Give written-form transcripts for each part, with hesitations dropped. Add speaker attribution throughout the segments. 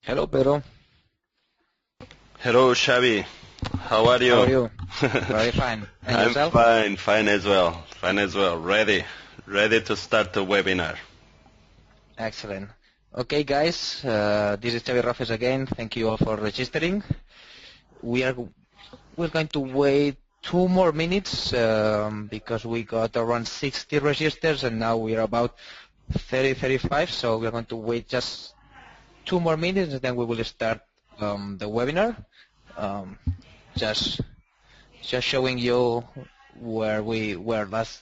Speaker 1: Hello, Pedro.
Speaker 2: Hello, Xavi. How are you?
Speaker 1: How are you? Very fine. And
Speaker 2: I'm
Speaker 1: yourself?
Speaker 2: fine as well. Fine as well. Ready to start the webinar.
Speaker 1: Excellent. Okay, guys, this is Xavi Rofes again. Thank you all for registering. We're going to wait 2 more minutes because we got around 60 registers and now we're about 35. So we're going to wait just 2 more minutes and then we will start the webinar. Just showing you where we were last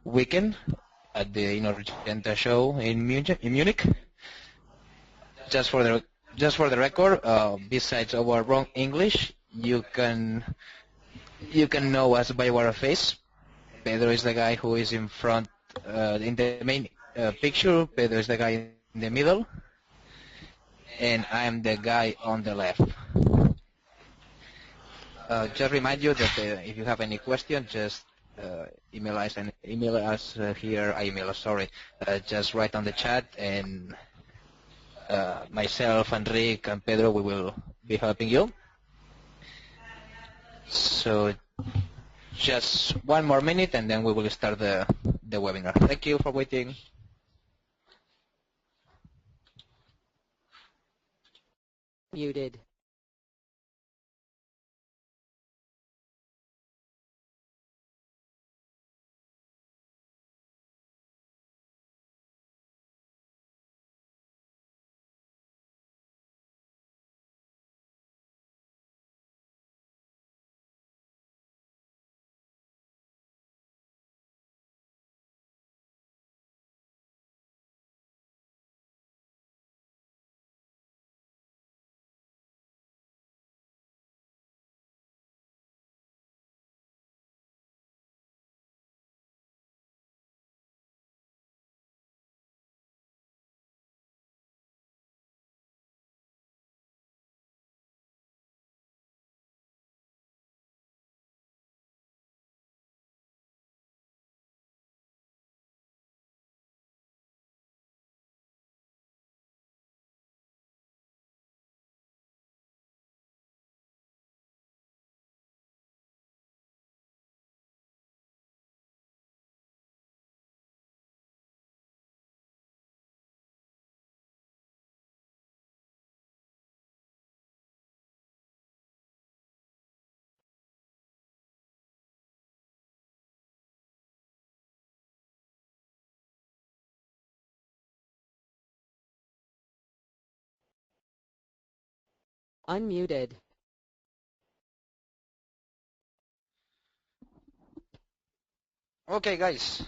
Speaker 1: weekend at the Inurgenta show in Munich. Just for the record, besides our wrong English, you can know us by our face. Pedro is the guy who is in front in the main picture. Pedro is the guy in the middle, and I'm the guy on the left. Just remind you that if you have any questions, just email us here. Just write on the chat, and myself, Enrique, and Pedro, we will be helping you. So just 1 more minute, and then we will start the webinar. Thank you for waiting.
Speaker 3: Muted. Unmuted.
Speaker 1: Okay, guys,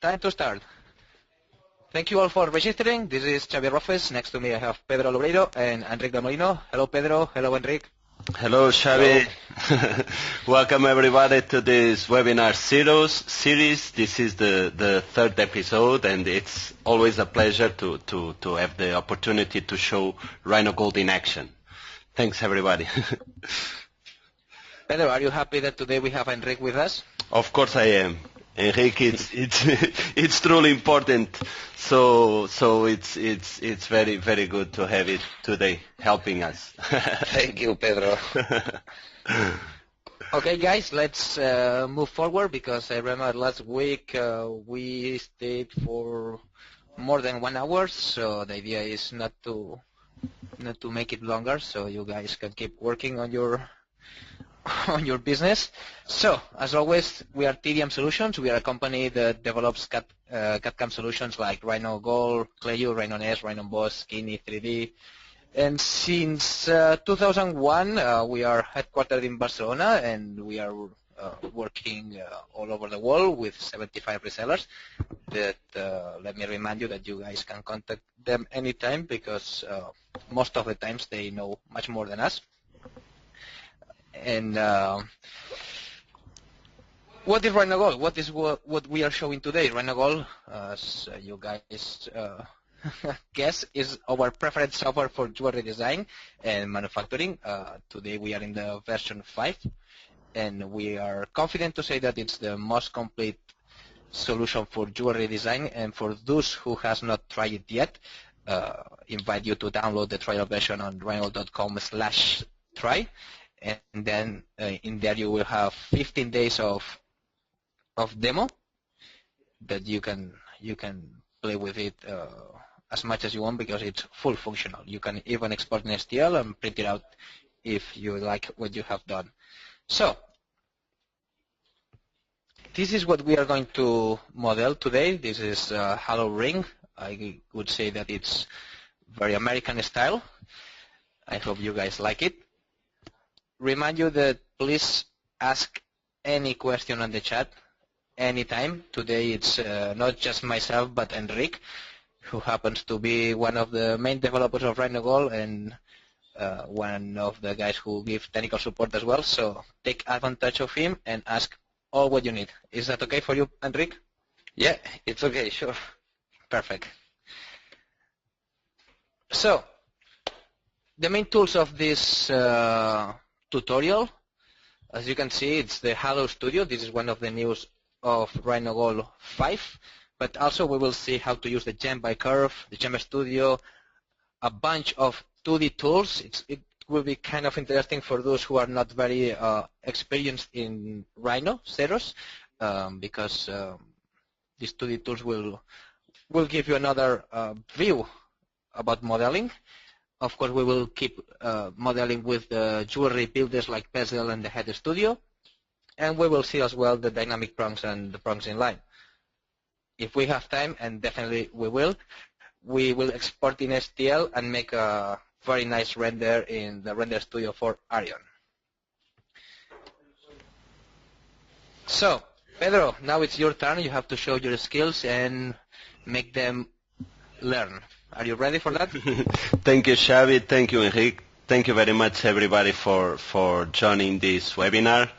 Speaker 1: time to start. Thank you all for registering. This is Xavi Rofes. Next to me I have Pedro Lobreiro and Enrique de Molino. Hello, Pedro. Hello, Enrique.
Speaker 2: Hello, Xavi. Welcome everybody to this webinar series. This is the third episode, and it's always a pleasure to have the opportunity to show RhinoGold in action. Thanks, everybody.
Speaker 1: Pedro, are you happy that today we have Enrique with us?
Speaker 2: Of course I am. Enrique, it's truly important. So it's very good to have it today helping us.
Speaker 1: Thank you, Pedro. Okay, guys, let's move forward because I remember last week we stayed for more than 1 hour, so the idea is not to make it longer, so you guys can keep working on your business. So, as always, we are TDM Solutions. We are a company that develops CAD/CAM solutions like RhinoGold, Clayu, RhinoNest, RhinoBoss, Skinny, 3D. And since 2001, we are headquartered in Barcelona, and we are working all over the world with 75 resellers. That let me remind you that you guys can contact them anytime because most of the times they know much more than us. And what is RhinoGold? What is what we are showing today? RhinoGold, as you guys guess, is our preferred software for jewelry design and manufacturing. Today we are in the version 5, and we are confident to say that it's the most complete solution for jewelry design. And for those who has not tried it yet, invite you to download the trial version on rhinogold.com/try, and then in there you will have 15 days of demo that you can play with it as much as you want, because it's full functional. You can even export an STL and print it out if you like what you have done. So this is what we are going to model today. This is a hollow ring. I would say that it's very American style. I hope you guys like it. Remind you that please ask any question on the chat anytime. Today it's not just myself but Enrique, who happens to be one of the main developers of RhinoGold and one of the guys who give technical support as well. So take advantage of him and ask all what you need. Is that okay for you, Enrique?
Speaker 2: Yeah, it's okay, sure.
Speaker 1: Perfect. So the main tools of this tutorial, as you can see, it's the Halo Studio. This is one of the news of RhinoGold 5, but also we will see how to use the Gem by Curve, the Gem Studio, a bunch of 2D tools. It will be kind of interesting for those who are not very experienced in Rhino Zeros, because these 2D tools will give you another view about modeling. Of course, we will keep modeling with the jewelry builders like Bezel and the Head Studio, and we will see as well the dynamic prongs and the prongs in line. If we have time, and definitely we will export in STL and make a very nice render in the Render Studio for Arion. So, Pedro, now it's your turn. You have to show your skills and make them learn. Are you ready for that?
Speaker 2: Thank you, Xavi. Thank you, Enrique. Thank you very much, everybody, for joining this webinar.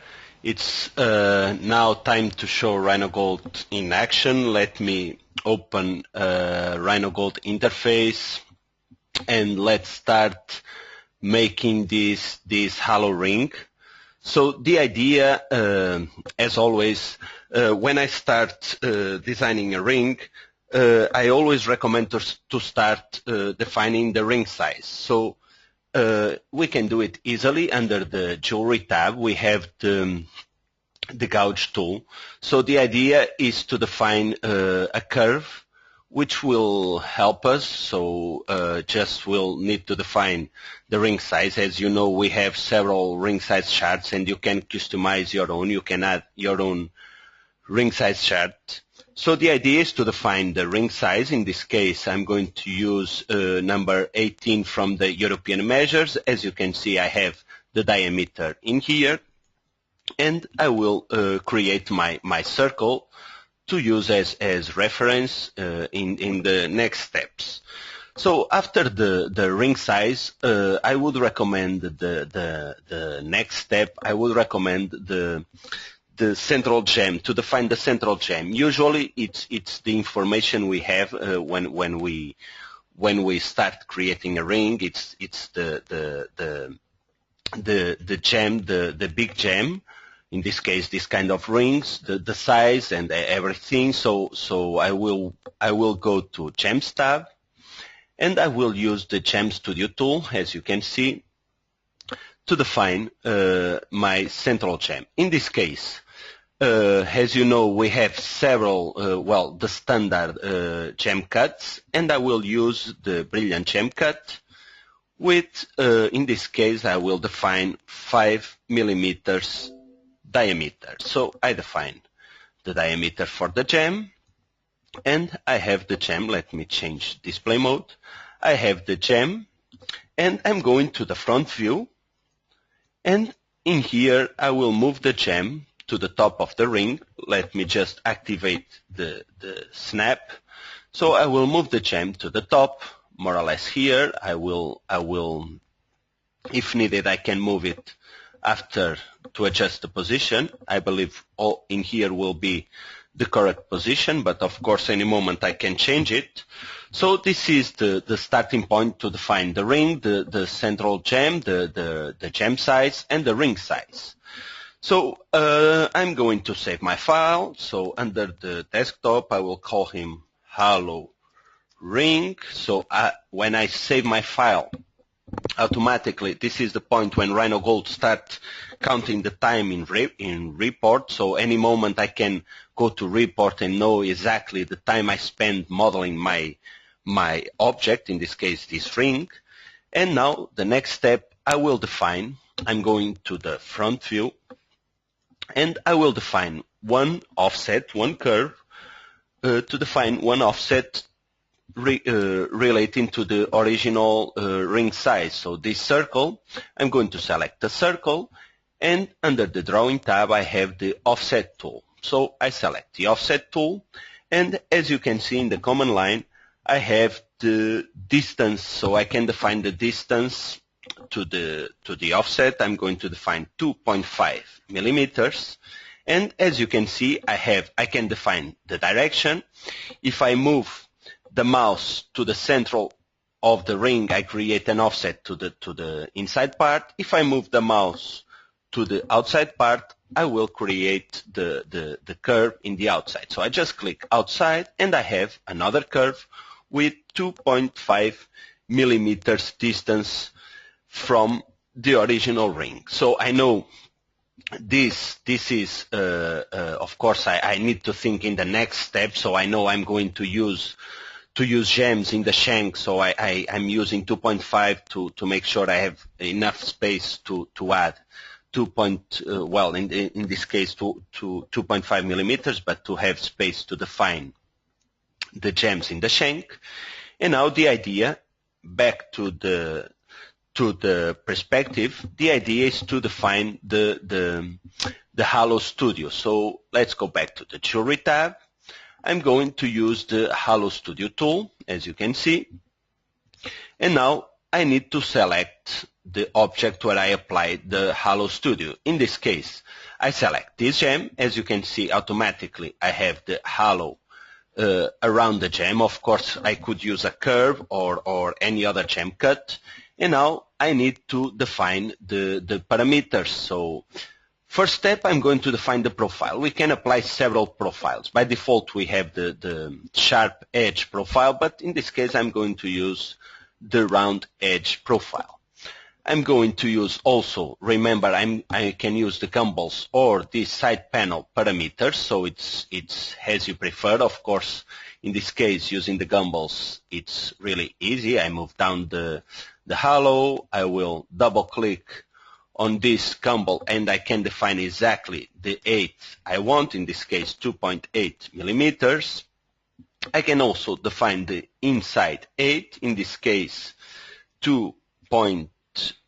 Speaker 2: It's now time to show RhinoGold in action. Let me open RhinoGold interface, and let's start making this hollow ring. So the idea, as always, when I start designing a ring, I always recommend to start defining the ring size. So we can do it easily under the Jewelry tab. We have the Gouge Tool. So the idea is to define a curve which will help us. So just we'll need to define the ring size. As you know, we have several ring size charts, and you can customize your own. You can add your own ring size chart. So the idea is to define the ring size. In this case, I'm going to use number 18 from the European measures. As you can see, I have the diameter in here, and I will create my circle to use as reference in the next steps. So after the ring size, I would recommend the next step. I would recommend the central gem, to define the central gem. Usually it's the information we have when we start creating a ring. It's the gem, the big gem. In this case, this kind of rings, the size and everything. So I will go to Gems tab, and I will use the Gem Studio tool, as you can see, to define my central gem. In this case, as you know, we have several, the standard gem cuts, and I will use the Brilliant Gem Cut with, in this case, I will define 5 millimeters diameter. So I define the diameter for the gem, and I have the gem. Let me change display mode. I have the gem, and I'm going to the front view, and in here I will move the gem to the top of the ring. Let me just activate the snap. So I will move the gem to the top, more or less here. I will, if needed, I can move it after to adjust the position. I believe all in here will be the correct position, but of course any moment I can change it. So this is the starting point to define the ring, the central gem, the gem size, and the ring size. So I'm going to save my file. So under the desktop, I will call him Halo ring. So when I save my file, automatically this is the point when RhinoGold starts counting the time in report. So any moment I can go to report and know exactly the time I spend modeling my object, in this case this ring. And now the next step I will define, I'm going to the front view, and I will define one offset, one curve, to define one offset relating to the original ring size. So this circle, I'm going to select the circle, and under the drawing tab I have the offset tool. So I select the offset tool, and as you can see in the command line, I have the distance, so I can define the distance to the offset. I'm going to define 2.5 millimeters. And as you can see, I can define the direction. If I move the mouse to the center of the ring, I create an offset to the inside part. If I move the mouse to the outside part, I will create the curve in the outside. So I just click outside, and I have another curve with 2.5 millimeters distance from the original ring. So I know this is, of course, I need to think in the next step. So I know I'm going to use gems in the shank. So I'm using 2.5 to make sure I have enough space to add in this case to 2.5 millimeters, but to have space to define the gems in the shank. And now the idea, back to the perspective, the idea is to define the Halo Studio. So let's go back to the Jewelry tab. I'm going to use the Halo Studio tool, as you can see. And now I need to select the object where I applied the Halo Studio. In this case, I select this gem. As you can see, automatically I have the halo around the gem. Of course, I could use a curve or any other gem cut. And now I need to define the parameters. So first step, I'm going to define the profile. We can apply several profiles. By default, we have the sharp edge profile, but in this case, I'm going to use the round edge profile. I'm going to use also, remember, I can use the gumbals or the side panel parameters, so it's as you prefer. Of course, in this case, using the gumbals, it's really easy. I move down the halo, I will double click on this gumball, and I can define exactly the 8 I want, in this case 2.8 millimeters. I can also define the inside 8, in this case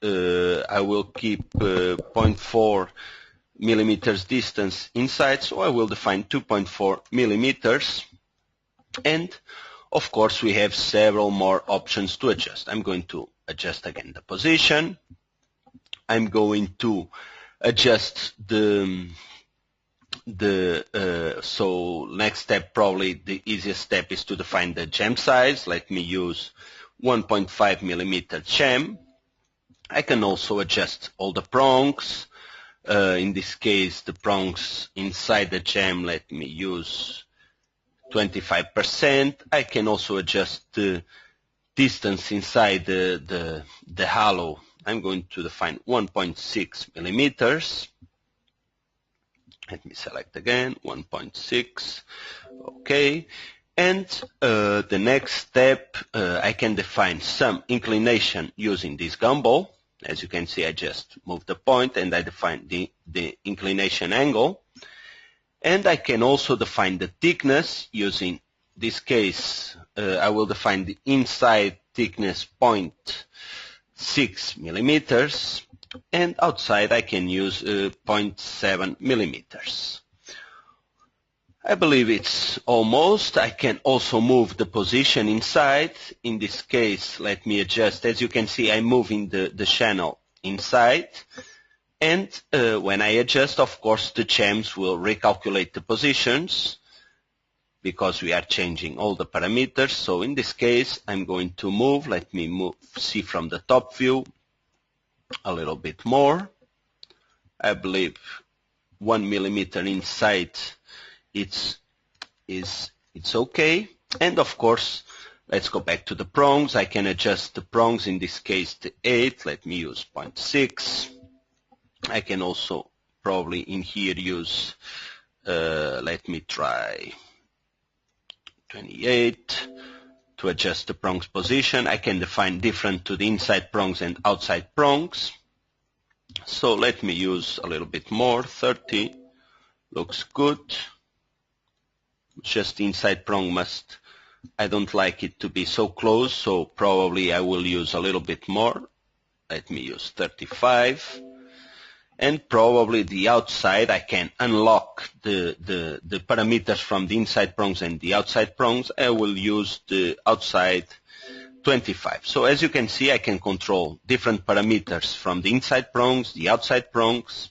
Speaker 2: I will keep 0.4 millimeters distance inside, so I will define 2.4 millimeters. And of course we have several more options to adjust. I'm going to adjust again the position. I'm going to adjust so next step, probably the easiest step, is to define the gem size. Let me use 1.5 millimeter gem. I can also adjust all the prongs. In this case, the prongs inside the gem, let me use 25%. I can also adjust the distance inside the halo. I'm going to define 1.6 millimeters. Let me select again, 1.6. Okay. And the next step, I can define some inclination using this gumball. As you can see, I just move the point and I define the inclination angle. And I can also define the thickness using this case. I will define the inside thickness 0.6 millimeters, and outside I can use 0.7 millimeters. I believe it's almost. I can also move the position inside. In this case, let me adjust. As you can see, I'm moving the channel inside. And when I adjust, of course, the gems will recalculate the positions because we are changing all the parameters. So in this case, I'm going to move. Let me see from the top view a little bit more. I believe 1 millimeter inside it's okay. And of course, Let's go back to the prongs. I can adjust the prongs, in this case to 8. Let me use 0.6. I can also probably in here use, let me try 28 to adjust the prongs position. I can define different to the inside prongs and outside prongs. So let me use a little bit more, 30. Looks good. Just inside prong must, I don't like it to be so close, so probably I will use a little bit more. Let me use 35. And probably the outside, I can unlock the parameters from the inside prongs and the outside prongs. I will use the outside 25. So as you can see, I can control different parameters from the inside prongs, the outside prongs.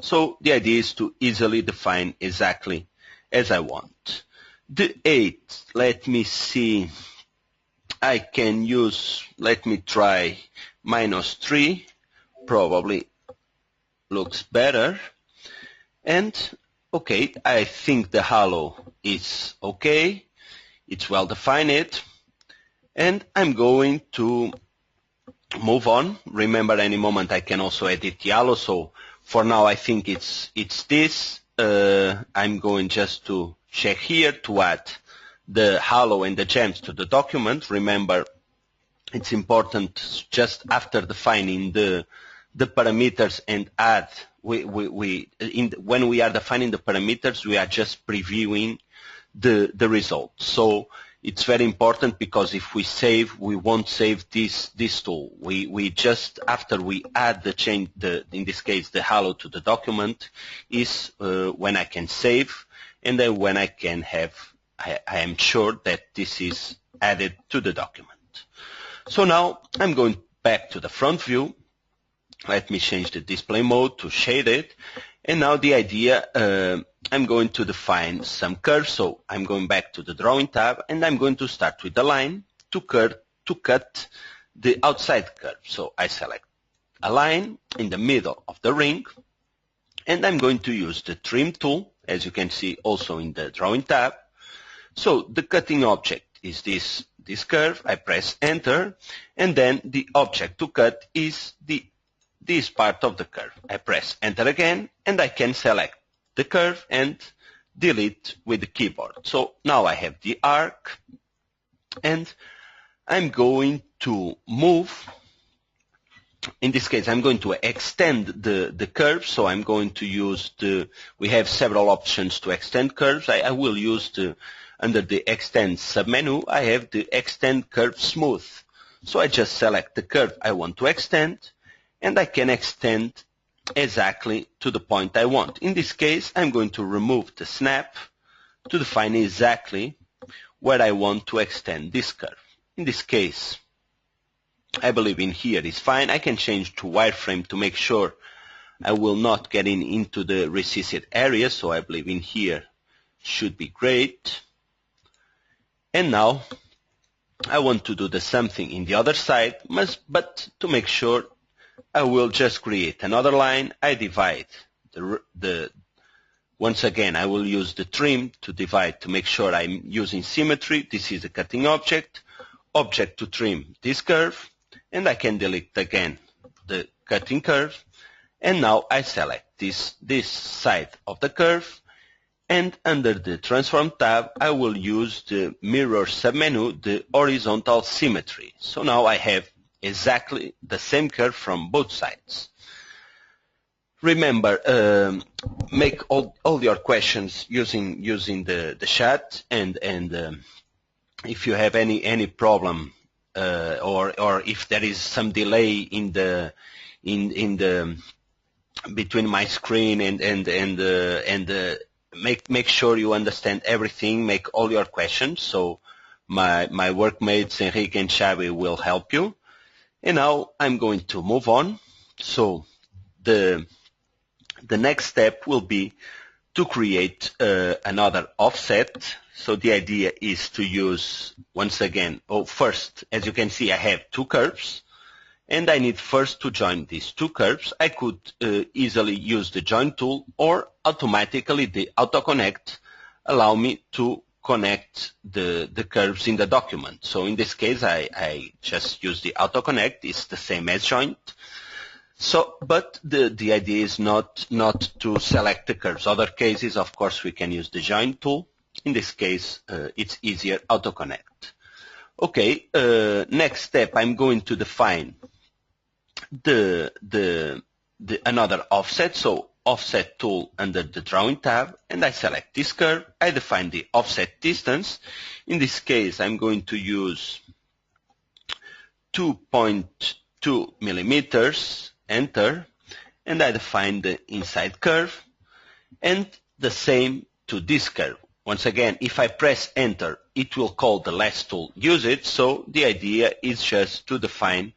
Speaker 2: So the idea is to easily define exactly as I want. The 8, let me see, I can use, let me try -3, probably looks better. And okay, I think the hollow is okay, it's well defined, and I'm going to move on. Remember, any moment I can also edit the hollow, so for now I think it's this. I'm going just to check here to add the hollow and the gems to the document. Remember, it's important just after defining the parameters and add, when we are defining the parameters, we are just previewing the result. So it's very important, because if we save, we won't save this tool. We just, after we add the change, in this case the hollow to the document, is when I can save, and then when I can have, I am sure that this is added to the document. So now I'm going back to the front view. Let me change the display mode to shaded. And now the idea, I'm going to define some curves. So I'm going back to the drawing tab, and I'm going to start with the line to cut the outside curve. So I select a line in the middle of the ring, and I'm going to use the trim tool, as you can see also in the drawing tab. So the cutting object is this curve. I press enter, and then the object to cut is this part of the curve. I press enter again, and I can select the curve and delete with the keyboard. So now I have the arc, and I'm going to move. In this case, I'm going to extend the curve. So I'm going to use we have several options to extend curves. I will use under the extend submenu, I have the extend curve smooth. So I just select the curve I want to extend, and I can extend exactly to the point I want. In this case, I'm going to remove the snap to define exactly where I want to extend this curve. In this case, I believe in here is fine. I can change to wireframe to make sure I will not get into the recessed area, so I believe in here should be great. And now I want to do the same thing in the other side, but to make sure, I will just create another line. I divide once again, I will use the trim to divide to make sure I'm using symmetry. This is a cutting object to trim this curve, and I can delete again the cutting curve. And now I select this side of the curve, and under the transform tab, I will use the mirror submenu, the horizontal symmetry. So now I have exactly the same curve from both sides. Remember, make all your questions using the chat, and if you have any problem or if there is some delay in the between my screen and make sure you understand everything. Make all your questions. So my workmates Enrique and Xavi will help you. And now I'm going to move on. So the next step will be to create another offset. So the idea is to use, once again, first, as you can see, I have two curves, and I need first to join these two curves. I could easily use the join tool, or automatically the auto connect allow me to connect the curves in the document. So in this case, I just use the auto connect. It's the same as joint. So, but the idea is not to select the curves. Other cases, of course, we can use the joint tool. In this case, it's easier auto connect. Okay, next step, I'm going to define another offset. So offset tool under the drawing tab, and I select this curve. I define the offset distance. In this case, I'm going to use 2.2 millimeters, enter, and I define the inside curve, and the same to this curve. Once again, if I press enter, it will call the last tool, use it. So the idea is just to define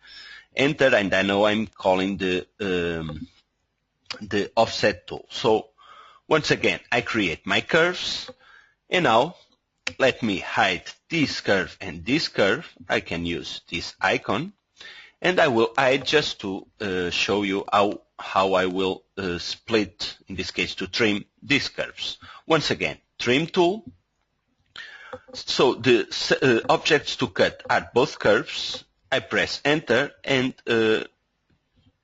Speaker 2: enter, and I know I'm calling the offset tool. So once again, I create my curves, and now let me hide this curve and this curve. I can use this icon, and I will hide just to show you how I will split, in this case, to trim these curves. Once again, trim tool. So the objects to cut are both curves. I press enter, and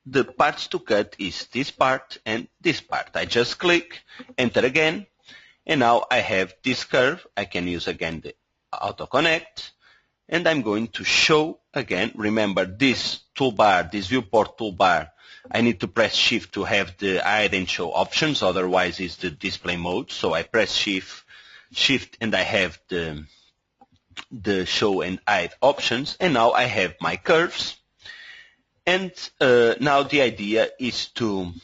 Speaker 2: the parts to cut is this part and this part. I just click, enter again, and now I have this curve. I can use again the auto connect, and I'm going to show again. Remember this toolbar, this viewport toolbar, I need to press shift to have the hide and show options, otherwise it's the display mode. So I press shift and I have the show and hide options, and now I have my curves. And now the idea is to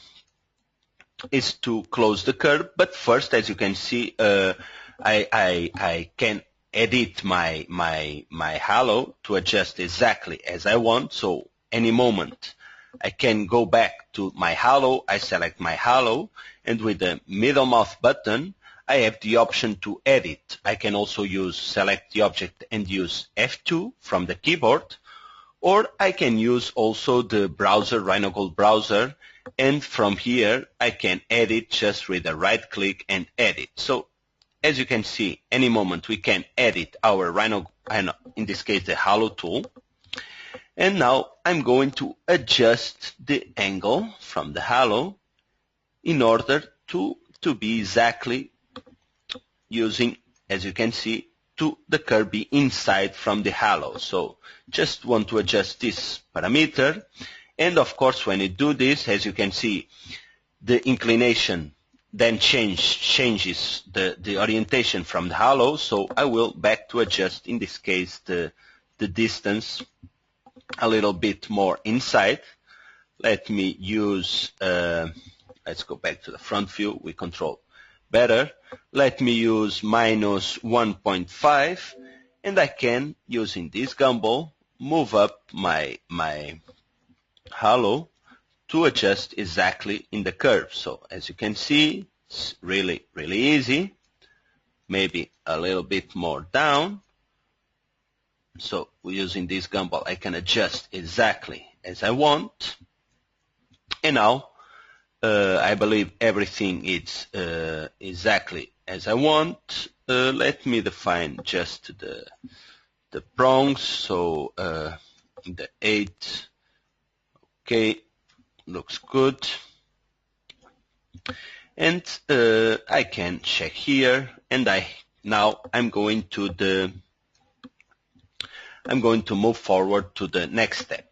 Speaker 2: close the curve, but first, as you can see, I can edit my halo to adjust exactly as I want. So any moment I can go back to my halo, I select my halo, and with the middle mouse button I have the option to edit. I can also select the object and use F2 from the keyboard, or I can use also the browser, RhinoGold browser, and from here I can edit just with a right click and edit. So as you can see, any moment we can edit our in this case the halo tool. And now I'm going to adjust the angle from the halo in order to be exactly using, as you can see, to the curve be inside from the halo. So just want to adjust this parameter. And of course, when you do this, as you can see, the inclination then changes the orientation from the halo. So I will back to adjust, in this case, the distance a little bit more inside. Let me use, let's go back to the front view, we control better. Let me use minus 1.5, and I can, using this gumball, move up my halo to adjust exactly in the curve. So as you can see, it's really easy. Maybe a little bit more down. So using this gumball, I can adjust exactly as I want. And now I believe everything is exactly as I want. Let me define just the prongs. So the 8. Okay, looks good. And I can check here, and now I'm going to move forward to the next step.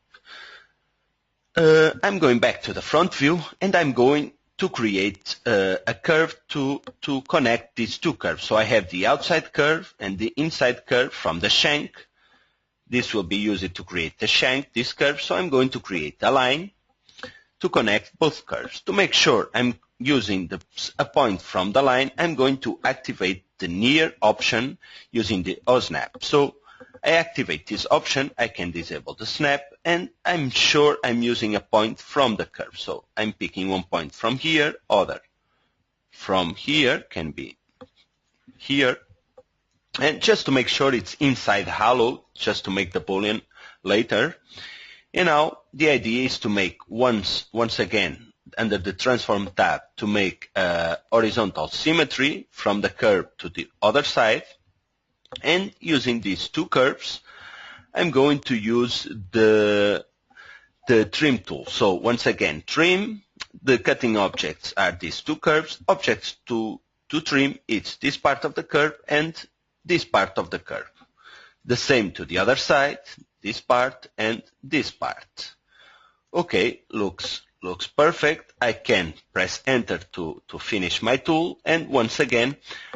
Speaker 2: I'm going back to the front view, and I'm going to create a curve to connect these two curves. So I have the outside curve and the inside curve from the shank. This will be used to create the shank, this curve. So I'm going to create a line to connect both curves. To make sure I'm using a point from the line, I'm going to activate the near option using the O-snap. So I activate this option, I can disable the snap, and I'm sure I'm using a point from the curve. So I'm picking one point from here, other from here, can be here. And just to make sure it's inside halo, just to make the Boolean later. And now the idea is to make once again under the transform tab to make a horizontal symmetry from the curve to the other side. And using these two curves, I'm going to use the trim tool. So once again, trim, the cutting objects are these two curves. Objects to trim, it's this part of the curve and this part of the curve. The same to the other side, this part and this part. Okay, looks perfect. I can press enter to finish my tool, and once again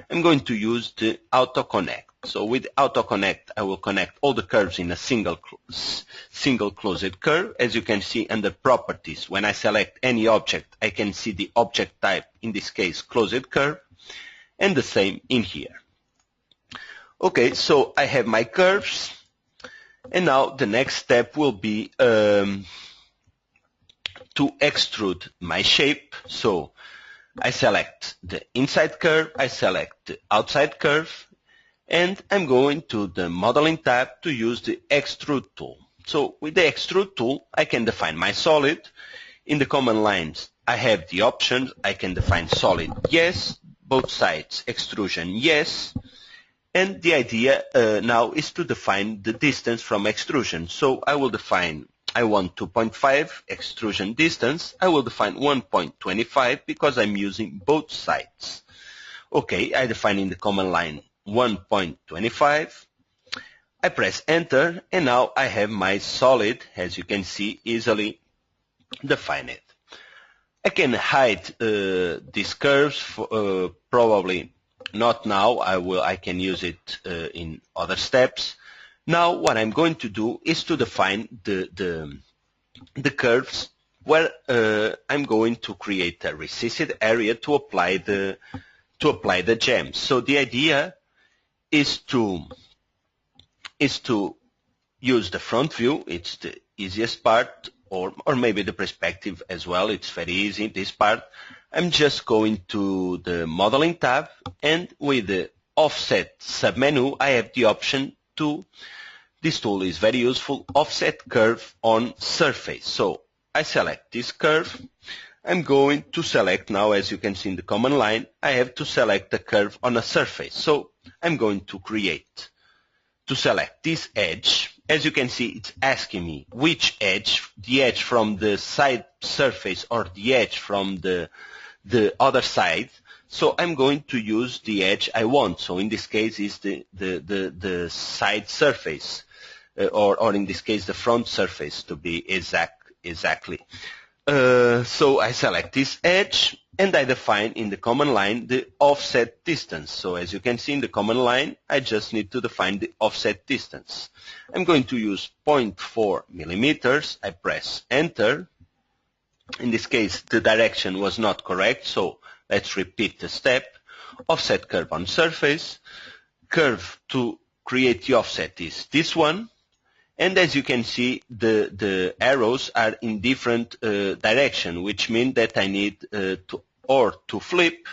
Speaker 2: I'm going to use the auto connect. So with auto connect I will connect all the curves in a single closed curve. As you can see under properties, when I select any object I can see the object type, in this case closed curve, and the same in here. Okay, so I have my curves, and now the next step will be to extrude my shape. So I select the inside curve, I select the outside curve, and I'm going to the modeling tab to use the Extrude Tool. So with the Extrude Tool I can define my solid. In the command lines I have the options. I can define solid yes, both sides extrusion yes, and the idea now is to define the distance from extrusion. So I will define, I want 2.5 extrusion distance. I will define 1.25 because I'm using both sides. Okay, I define in the command line 1.25. I press enter, and now I have my solid, as you can see, easily defined. I can hide these curves, probably not now. I can use it in other steps. Now what I'm going to do is to define the curves where I'm going to create a recessed area to apply the gems. So the idea is to use the front view. It's the easiest part, or maybe the perspective as well. It's very easy, this part. I'm just going to the modeling tab, and with the offset submenu I have the option to, this tool is very useful, offset curve on surface. So I select this curve. I'm going to select now, as you can see in the command line, I have to select the curve on a surface. So I'm going to select this edge. As you can see, it's asking me which edge, the edge from the side surface or the edge from the other side. So I'm going to use the edge I want. So in this case is the side surface, or in this case the front surface to be exactly. So I select this edge, and I define in the command line the offset distance. So as you can see in the command line, I just need to define the offset distance. I'm going to use 0.4 millimeters. I press enter. In this case, the direction was not correct, so let's repeat the step. Offset curve on surface. Curve to create the offset is this one. And as you can see, the arrows are in different direction, which means that I need to flip.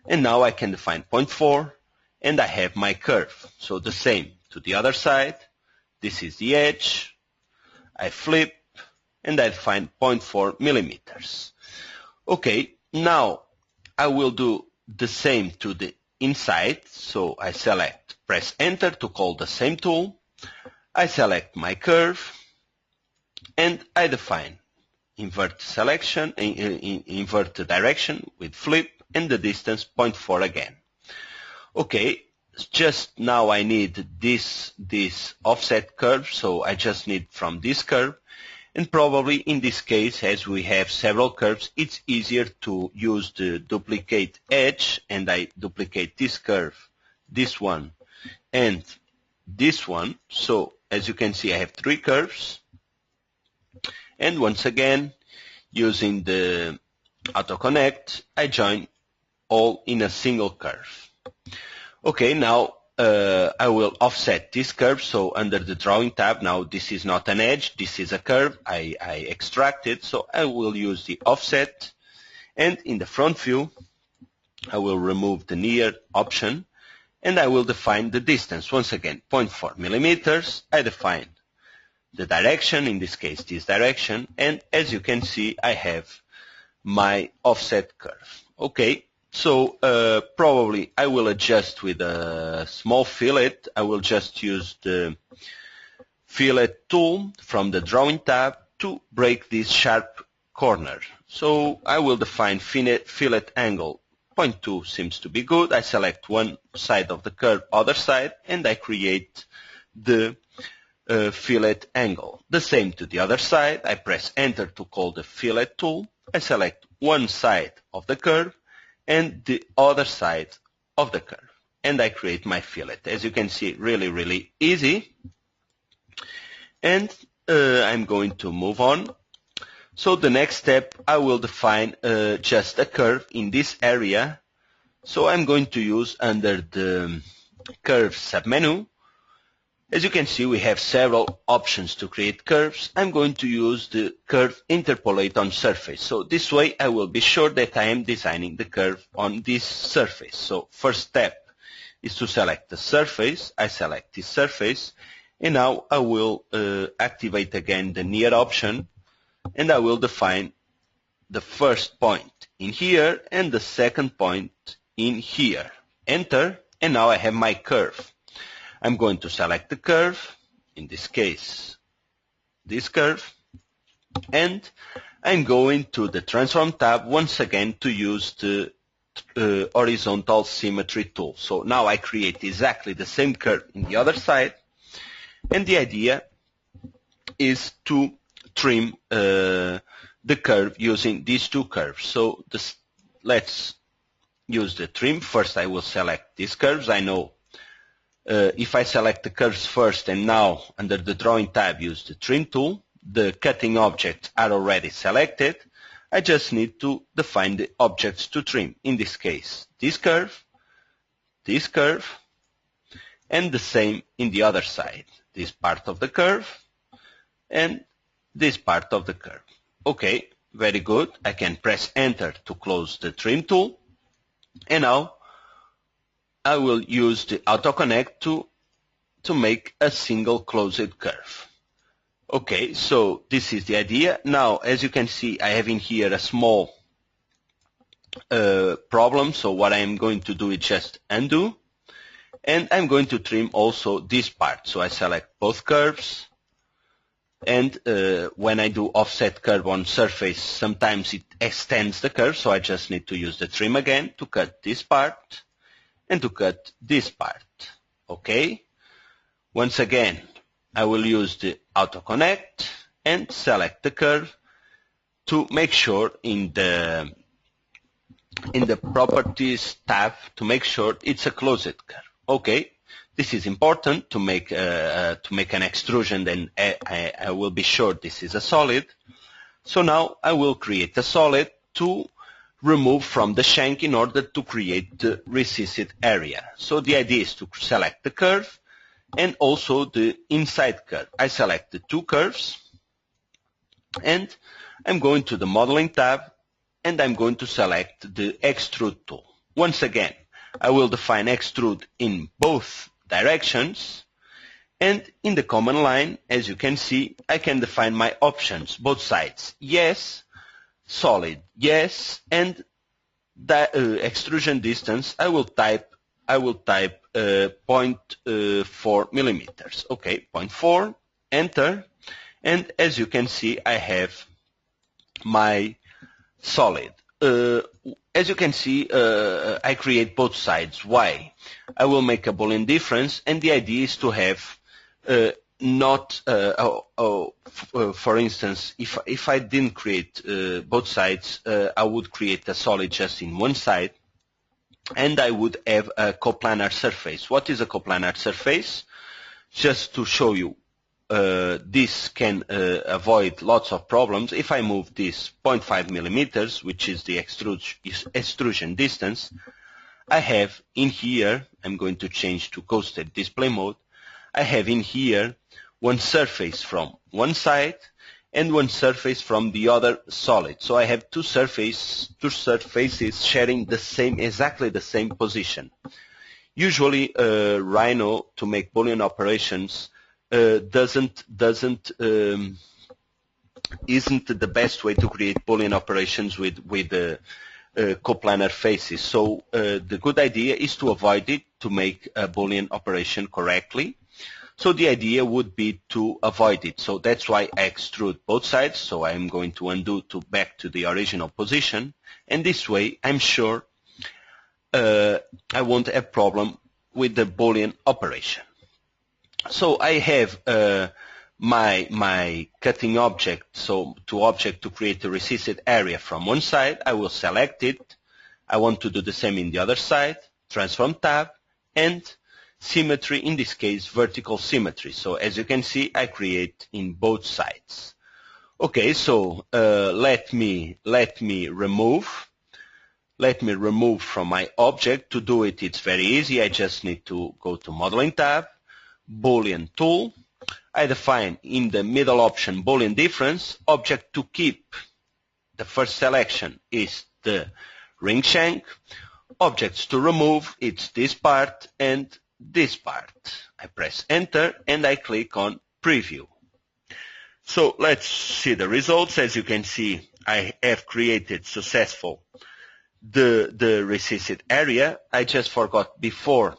Speaker 2: And now I can define 0.4, and I have my curve. So the same to the other side. This is the edge. I flip, and I define 0.4 millimeters. Okay, now I will do the same to the inside. So I select, press enter to call the same tool. I select my curve, and I define invert selection, invert the direction with flip, and the distance 0.4 again. Okay, just now I need this offset curve, so I just need from this curve, and probably in this case, as we have several curves, it's easier to use the duplicate edge, and I duplicate this curve, this one, and this one. So as you can see, I have 3 curves, and once again, using the auto connect, I join all in a single curve. Okay, now I will offset this curve. So under the drawing tab, now this is not an edge, this is a curve. I extract it, so I will use the offset, and in the front view I will remove the near option, and I will define the distance. Once again, 0.4 millimeters. I define the direction, in this case this direction, and as you can see I have my offset curve. Okay, So probably I will adjust with a small fillet. I will just use the fillet tool from the drawing tab to break this sharp corner. So I will define fillet angle 0.2 seems to be good. I select one side of the curve, other side, and I create the fillet angle. The same to the other side. I press enter to call the fillet tool. I select one side of the curve and the other side of the curve, and I create my fillet. As you can see, really easy. And I'm going to move on. So the next step, I will define just a curve in this area. So I'm going to use under the curve submenu. As you can see, we have several options to create curves. I'm going to use the curve interpolate on surface. So this way I will be sure that I am designing the curve on this surface. So first step is to select the surface. I select this surface, and now I will activate again the near option, and I will define the first point in here and the second point in here. Enter, and now I have my curve. I'm going to select the curve, in this case, this curve, and I'm going to the Transform tab once again to use the horizontal symmetry tool. So now I create exactly the same curve in the other side, and the idea is to trim the curve using these two curves. So let's use the trim. First I will select these curves. I know if I select the curves first and now under the drawing tab use the trim tool, the cutting objects are already selected. I just need to define the objects to trim. In this case, this curve, and the same in the other side. This part of the curve and this part of the curve. Okay, very good. I can press enter to close the trim tool, and now I will use the auto connect to make a single closed curve. Okay, so this is the idea. Now, as you can see, I have in here a small problem. So what I am going to do is just undo, and I'm going to trim also this part. So I select both curves, and when I do offset curve on surface, sometimes it extends the curve, so I just need to use the trim again to cut this part and to cut this part. Okay, once again I will use the auto connect and select the curve to make sure in the properties tab to make sure it's a closed curve. Okay, this is important to make an extrusion, then I will be sure this is a solid. So now I will create a solid to remove from the shank in order to create the recessed area. So the idea is to select the curve and also the inside curve. I select the two curves, and I'm going to the modeling tab, and I'm going to select the extrude tool. Once again, I will define extrude in both directions, and in the command line, as you can see, I can define my options, both sides, yes, solid, yes, and the extrusion distance, I will type 0.4 millimeters. Okay, 0.4, enter, and as you can see, I have my solid. As you can see, I create both sides. Why? I will make a Boolean difference, and the idea is to have for instance, if I didn't create both sides, I would create a solid just in one side, and I would have a coplanar surface. What is a coplanar surface? Just to show you, this can avoid lots of problems. If I move this 0.5 millimeters, which is the extrusion distance, I have in here, I'm going to change to coasted display mode, I have in here one surface from one side and one surface from the other solid. So I have two surfaces sharing exactly the same position. Usually, Rhino, to make Boolean operations, isn't the best way to create Boolean operations with coplanar faces. So the good idea is to avoid it, to make a Boolean operation correctly. So the idea would be to avoid it. So that's why I extrude both sides. So I'm going to undo to back to the original position. And this way, I'm sure I won't have problem with the Boolean operation. So I have my cutting object, so to create a recessed area from one side. I will select it. I want to do the same in the other side. Transform tab and symmetry, in this case vertical symmetry. So as you can see, I create in both sides. Okay, so let me remove from my object. To do it, it's very easy. I just need to go to Modeling tab, Boolean Tool. I define in the middle option Boolean Difference. Object to keep, the first selection is the ring shank. Objects to remove, it's this part and this part. I press enter and I click on preview. So let's see the results. As you can see, I have created successful the recessed area. I just forgot before,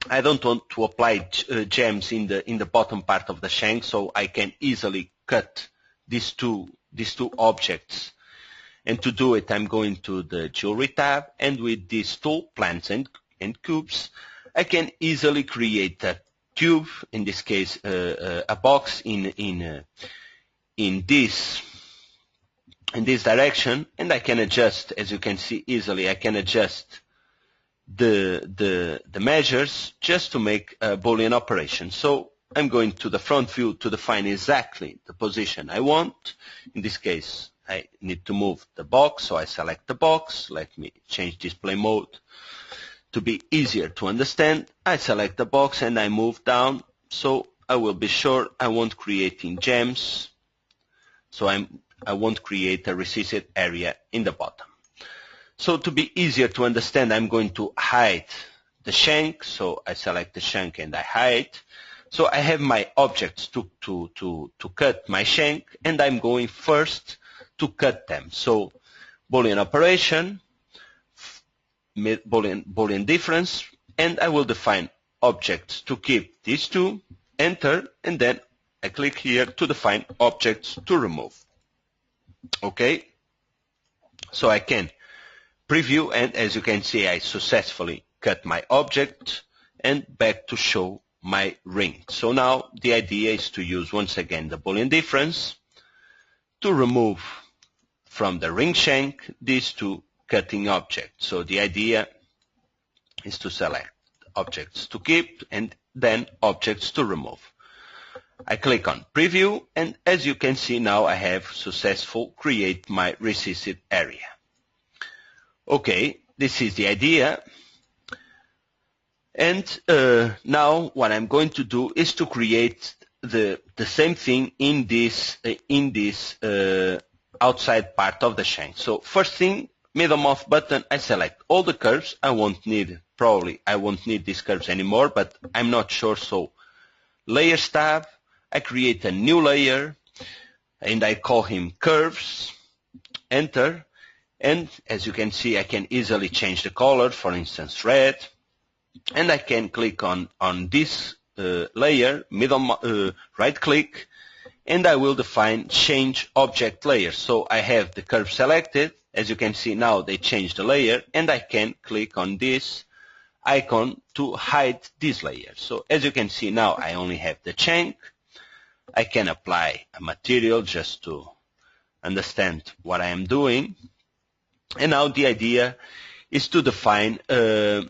Speaker 2: I don't want to apply gems in the bottom part of the shank, so I can easily cut these two objects. And to do it, I'm going to the Jewelry tab, and with this tool, Plants and Cubes, I can easily create a cube, in this case a box in this direction, and I can adjust, as you can see easily, I can adjust the measures just to make a Boolean operation. So I'm going to the front view to define exactly the position I want. In this case, I need to move the box, so I select the box. Let me change display mode to be easier to understand. I select the box and I move down, so I will be sure I won't create in gems, so I won't create a recessed area in the bottom. So to be easier to understand, I'm going to hide the shank. So I select the shank and I hide. So I have my objects to cut my shank, and I'm going first to cut them. So Boolean operation, Boolean difference, and I will define objects to keep these two, enter, and then I click here to define objects to remove. Okay, so I can preview, and as you can see, I successfully cut my object and back to show my ring. So now the idea is to use once again the Boolean difference to remove from the ring shank these two cutting objects. So the idea is to select objects to keep and then objects to remove. I click on preview, and as you can see now I have successful create my recessed area. Okay, this is the idea. And now what I'm going to do is to create the same thing in this outside part of the shank. So first thing, middle mouse button, I select all the curves. Probably I won't need these curves anymore, but I'm not sure. So Layers tab, I create a new layer and I call him Curves, enter. And as you can see, I can easily change the color, for instance, red. And I can click on this layer, right click, and I will define change object layer. So I have the curve selected. As you can see now, they changed the layer, and I can click on this icon to hide this layer. So as you can see now, I only have the shank. I can apply a material just to understand what I am doing. And now the idea is to define I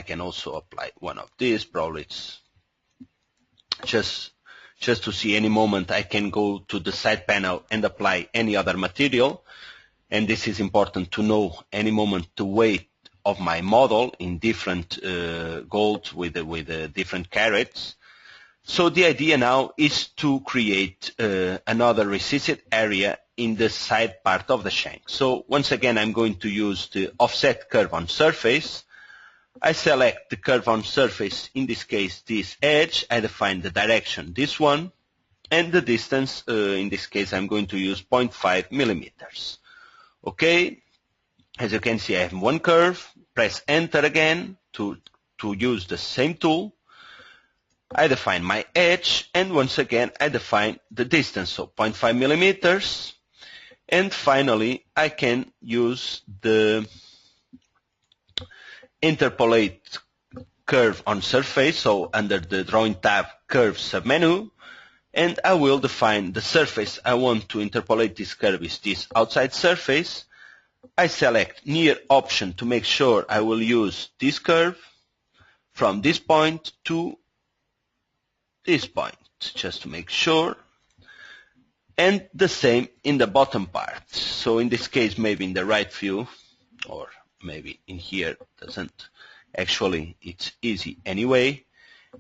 Speaker 2: can also apply one of these. Probably it's just to see any moment I can go to the side panel and apply any other material. And this is important to know any moment the weight of my model in different gold with different carats. So the idea now is to create another recessed area in the side part of the shank. So once again, I'm going to use the offset curve on surface. I select the curve on surface, in this case this edge. I define the direction, this one, and the distance, in this case I'm going to use 0.5 millimeters. Okay, as you can see, I have one curve. Press enter again to use the same tool. I define my edge, and once again I define the distance, so 0.5 millimeters. And finally, I can use the Interpolate Curve on Surface, so under the Drawing tab, Curve submenu, and I will define the surface I want to interpolate this curve is this outside surface. I select Near option to make sure I will use this curve from this point to this point, just to make sure. And the same in the bottom part. So in this case, maybe in the right view, or maybe in here, doesn't. Actually, it's easy anyway.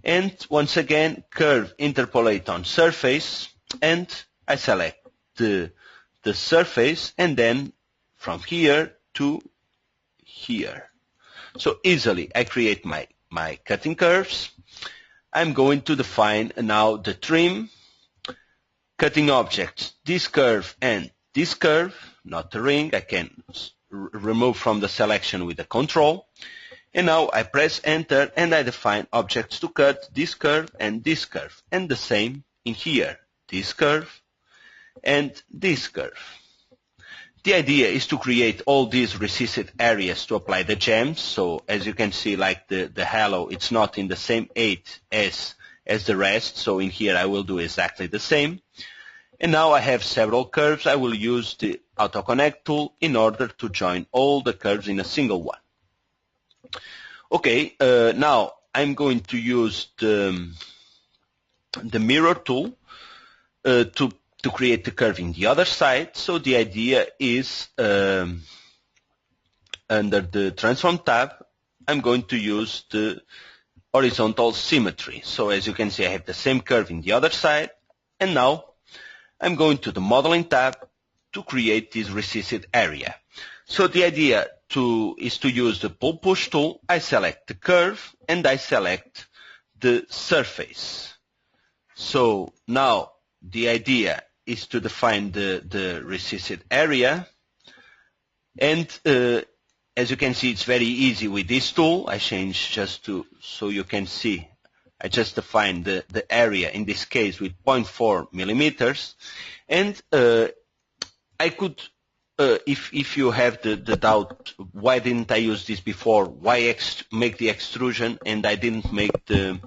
Speaker 2: And once again, curve interpolate on surface, and I select the surface, and then from here to here. So easily I create my cutting curves. I'm going to define now the trim, cutting objects, this curve and this curve, not the ring. I can remove from the selection with the control. And now I press enter and I define objects to cut, this curve and this curve. And the same in here, this curve and this curve. The idea is to create all these recessed areas to apply the gems. So as you can see, like the halo, it's not in the same height as the rest. So in here I will do exactly the same. And now I have several curves. I will use the Auto Connect tool in order to join all the curves in a single one. Okay, now I'm going to use the mirror tool to create the curve in the other side. So the idea is under the Transform tab, I'm going to use the horizontal symmetry. So as you can see, I have the same curve in the other side. And now I'm going to the Modeling tab to create this recessed area. So the idea is to use the Pull Push tool. I select the curve and I select the surface. So now the idea is to define the recessed area. And as you can see, it's very easy with this tool. I change just so you can see. I just define the area, in this case, with 0.4 millimeters. And I could, if you have the doubt, why didn't I use this before? Why make the extrusion and I didn't make the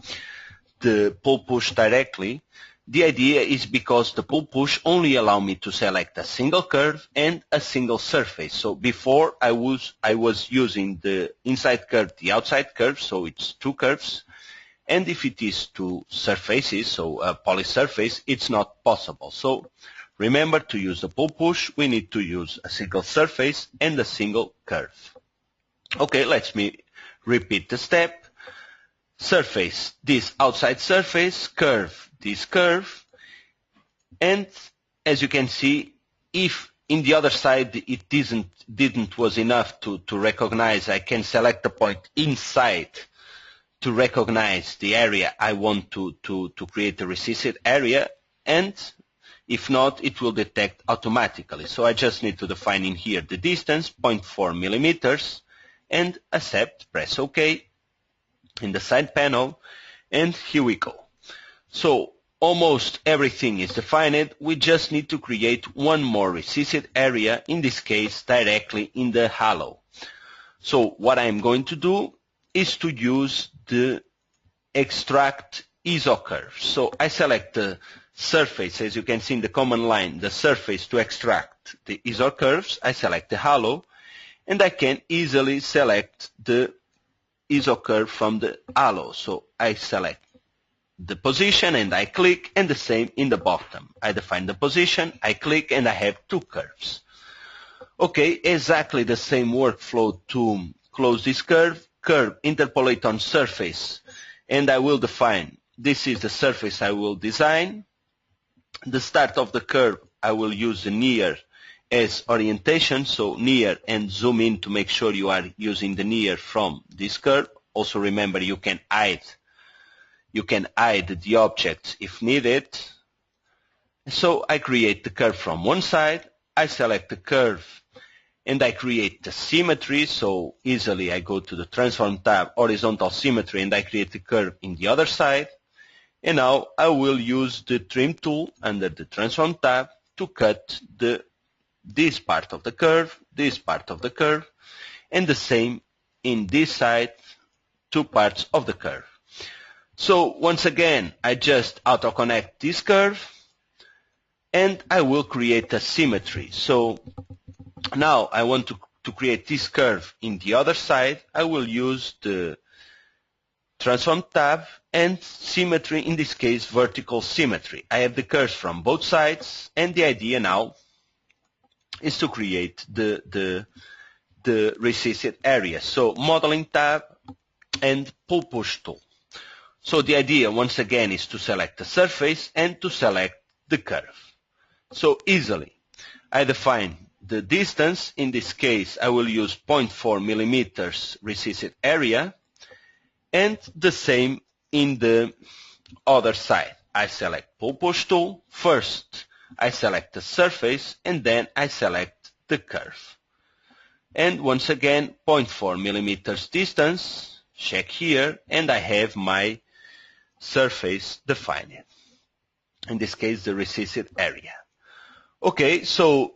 Speaker 2: pull push directly? The idea is because the pull push only allow me to select a single curve and a single surface. So before I was using the inside curve, the outside curve, so it's two curves. And if it is two surfaces, so a poly surface, it's not possible. So remember, to use the pull push, we need to use a single surface and a single curve. Okay, let me repeat the step. Surface, this outside surface, curve, this curve. And as you can see, if in the other side it didn't was enough to recognize, I can select a point inside to recognize the area I want to create a recessed area, and if not, it will detect automatically. So I just need to define in here the distance, 0.4 millimeters, and accept, press OK in the side panel, and here we go. So almost everything is defined. We just need to create one more recessed area, in this case directly in the halo. So what I'm going to do is to use the Extract Iza Curves. So I select the surface, as you can see in the command line, the surface to extract the Iza Curves. I select the halo, and I can easily select the Iza Curve from the halo. So I select the position and I click, and the same in the bottom. I define the position, I click, and I have two curves. Okay, exactly the same workflow to close this curve. Curve, interpolate on surface, and I will define, this is the surface I will design. The start of the curve, I will use the near as orientation, so near, and zoom in to make sure you are using the near from this curve. Also remember, you can hide the objects if needed. So I create the curve from one side, I select the curve and I create the symmetry. So easily I go to the Transform tab, Horizontal Symmetry, and I create the curve in the other side. And now I will use the Trim tool under the Transform tab to cut this part of the curve, this part of the curve, and the same in this side, two parts of the curve. So once again, I just auto-connect this curve, and I will create a symmetry. So now I want to create this curve in the other side. I will use the Transform tab and Symmetry, in this case Vertical Symmetry. I have the curves from both sides, and the idea now is to create the recessed area. So Modeling tab and Pull-Push tool. So the idea once again is to select the surface and to select the curve. So easily I define the distance. In this case I will use 0.4 millimeters recessed area, and the same in the other side. I select Pull-Push tool. First I select the surface, and then I select the curve. And once again 0.4 millimeters distance, check here, and I have my surface defined. In this case the recessed area. Okay, so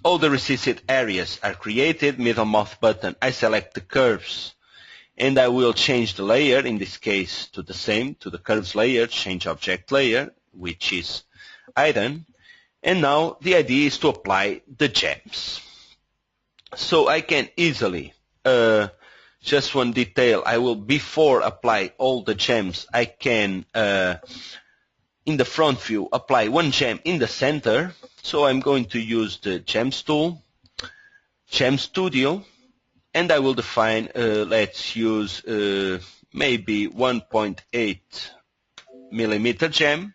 Speaker 2: all the recessed areas are created. Middle mouse button, I select the curves, and I will change the layer, in this case to the same, to the curves layer, change object layer, which is iron. And now the idea is to apply the gems. So I can easily, just one detail, I will, before apply all the gems, I can, in the front view, apply one gem in the center. So I'm going to use the Gems tool, Gem Studio, and I will define, let's use maybe 1.8 millimeter gem,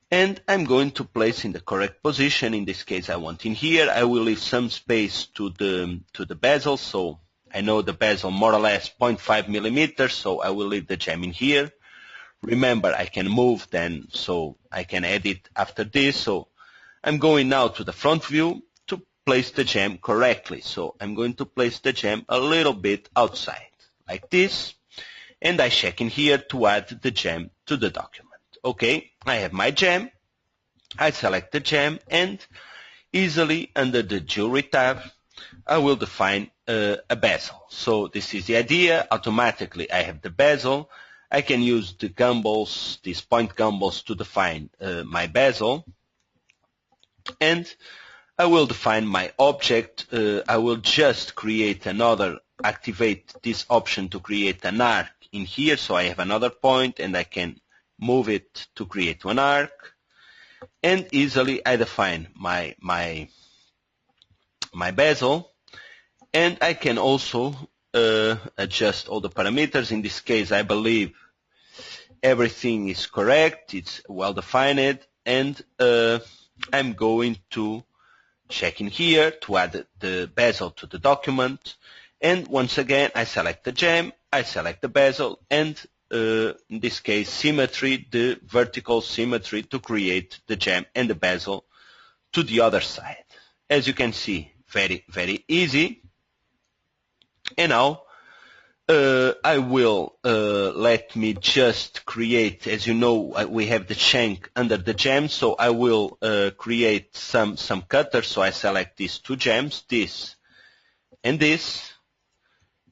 Speaker 2: and I'm going to place in the correct position. In this case I want in here. I will leave some space to the bezel, so I know the bezel more or less 0.5 millimeters, so I will leave the gem in here. Remember, I can move then, so I can edit after this. So I'm going now to the front view to place the gem correctly. So I'm going to place the gem a little bit outside, like this, and I check in here to add the gem to the document. Okay, I have my gem. I select the gem, and easily under the Jewelry tab, I will define a bezel. So this is the idea. Automatically I have the bezel. I can use the gumballs, these point gumballs, to define my bezel. And I will define my object. I will just create another, activate this option to create an arc in here. So I have another point, and I can move it to create one arc. And easily I define my bezel. And I can also adjust all the parameters. In this case, I believe everything is correct, it's well defined, and I'm going to check in here to add the bezel to the document. And once again, I select the gem, I select the bezel, and in this case, symmetry, the vertical symmetry, to create the gem and the bezel to the other side. As you can see, very, very easy. And now I will let me just create, as you know, we have the shank under the gem, so I will create some cutters. So I select these two gems, this and this,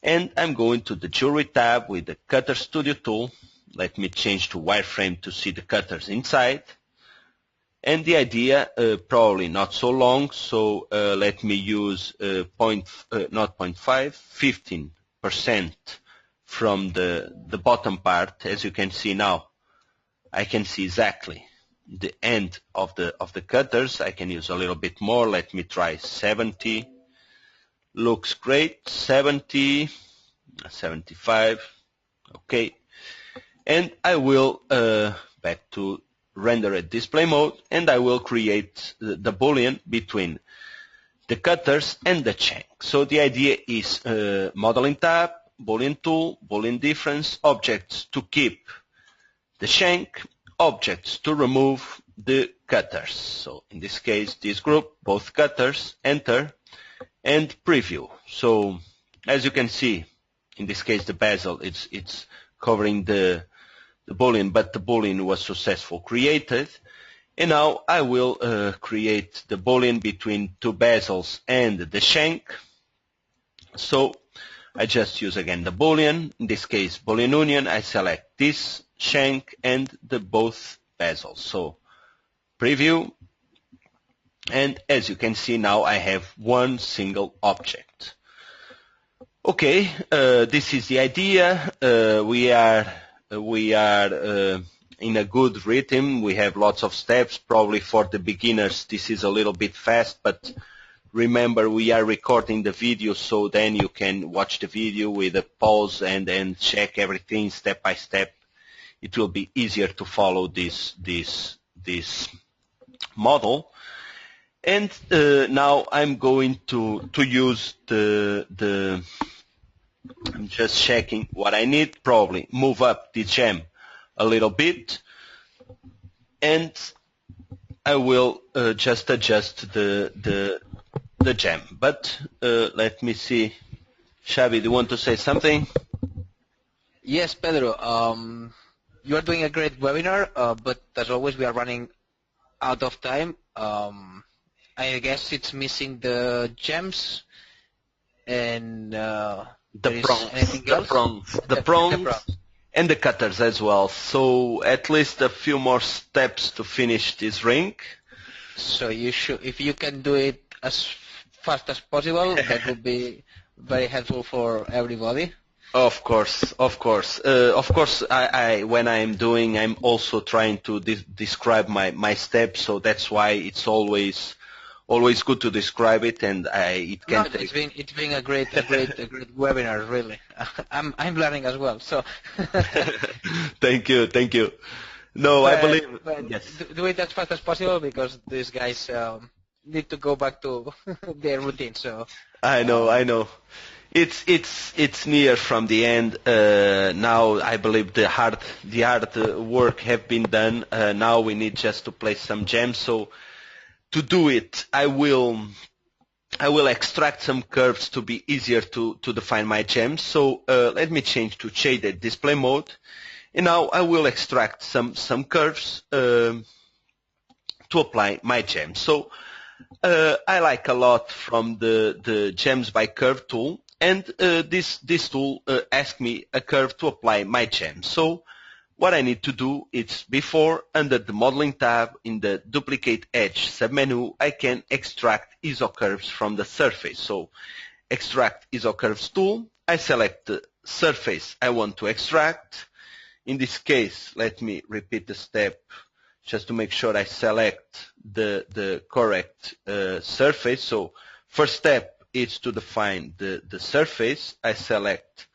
Speaker 2: and I'm going to the Jewelry tab with the Cutter Studio tool. Let me change to wireframe to see the cutters inside. And the idea, probably not so long, so let me use not 0.5, 15% from the bottom part. As you can see now, I can see exactly the end of the cutters. I can use a little bit more. Let me try 70. Looks great. 70, 75. Okay. And I will back to rendered display mode, and I will create the Boolean between the cutters and the shank. So the idea is Modeling tab, Boolean tool, Boolean difference, objects to keep the shank, objects to remove the cutters. So in this case, this group, both cutters, enter, and preview. So as you can see, in this case, the bezel, it's covering the Boolean, but the Boolean was successfully created. And now I will create the Boolean between two bezels and the shank. So I just use again the Boolean, in this case Boolean union. I select this shank and the both bezels. So preview, and as you can see now I have one single object. Okay, this is the idea. We are in a good rhythm. We have lots of steps. Probably for the beginners this is a little bit fast, but remember we are recording the video, so then you can watch the video with a pause and check everything step by step. It will be easier to follow this model. And now I'm going to use I'm just checking what I need. Probably move up the gem a little bit, and I will just adjust the gem. But let me see. Xavi, do you want to say something?
Speaker 1: Yes, Pedro. You are doing a great webinar, but as always, we are running out of time. I guess it's missing the gems and
Speaker 2: the prongs, and the cutters as well. So at least a few more steps to finish this ring.
Speaker 1: So you should, if you can do it as fast as possible, that would be very helpful for everybody.
Speaker 2: Of course. I when I'm doing, I'm also trying to describe my steps. So that's why it's always good to describe it, and it can.
Speaker 1: No, it's been a great webinar, really. I'm learning as well. So.
Speaker 2: Thank you. No, I believe.
Speaker 1: Yes. Do it as fast as possible because these guys need to go back to their routine. So.
Speaker 2: I know. It's near from the end. Now I believe the hard work have been done. Now we need just to place some gems. So to do it, I will extract some curves to be easier to define my gems. So let me change to shaded display mode, and now I will extract some curves to apply my gems. So I like a lot from the Gems by Curve tool, and this tool asks me a curve to apply my gem. So what I need to do is, before, under the Modeling tab in the Duplicate Edge submenu, I can extract Iza Curves from the surface. So Extract Iza Curves tool, I select the surface I want to extract. In this case, let me repeat the step just to make sure I select the correct surface. So first step is to define the surface. I select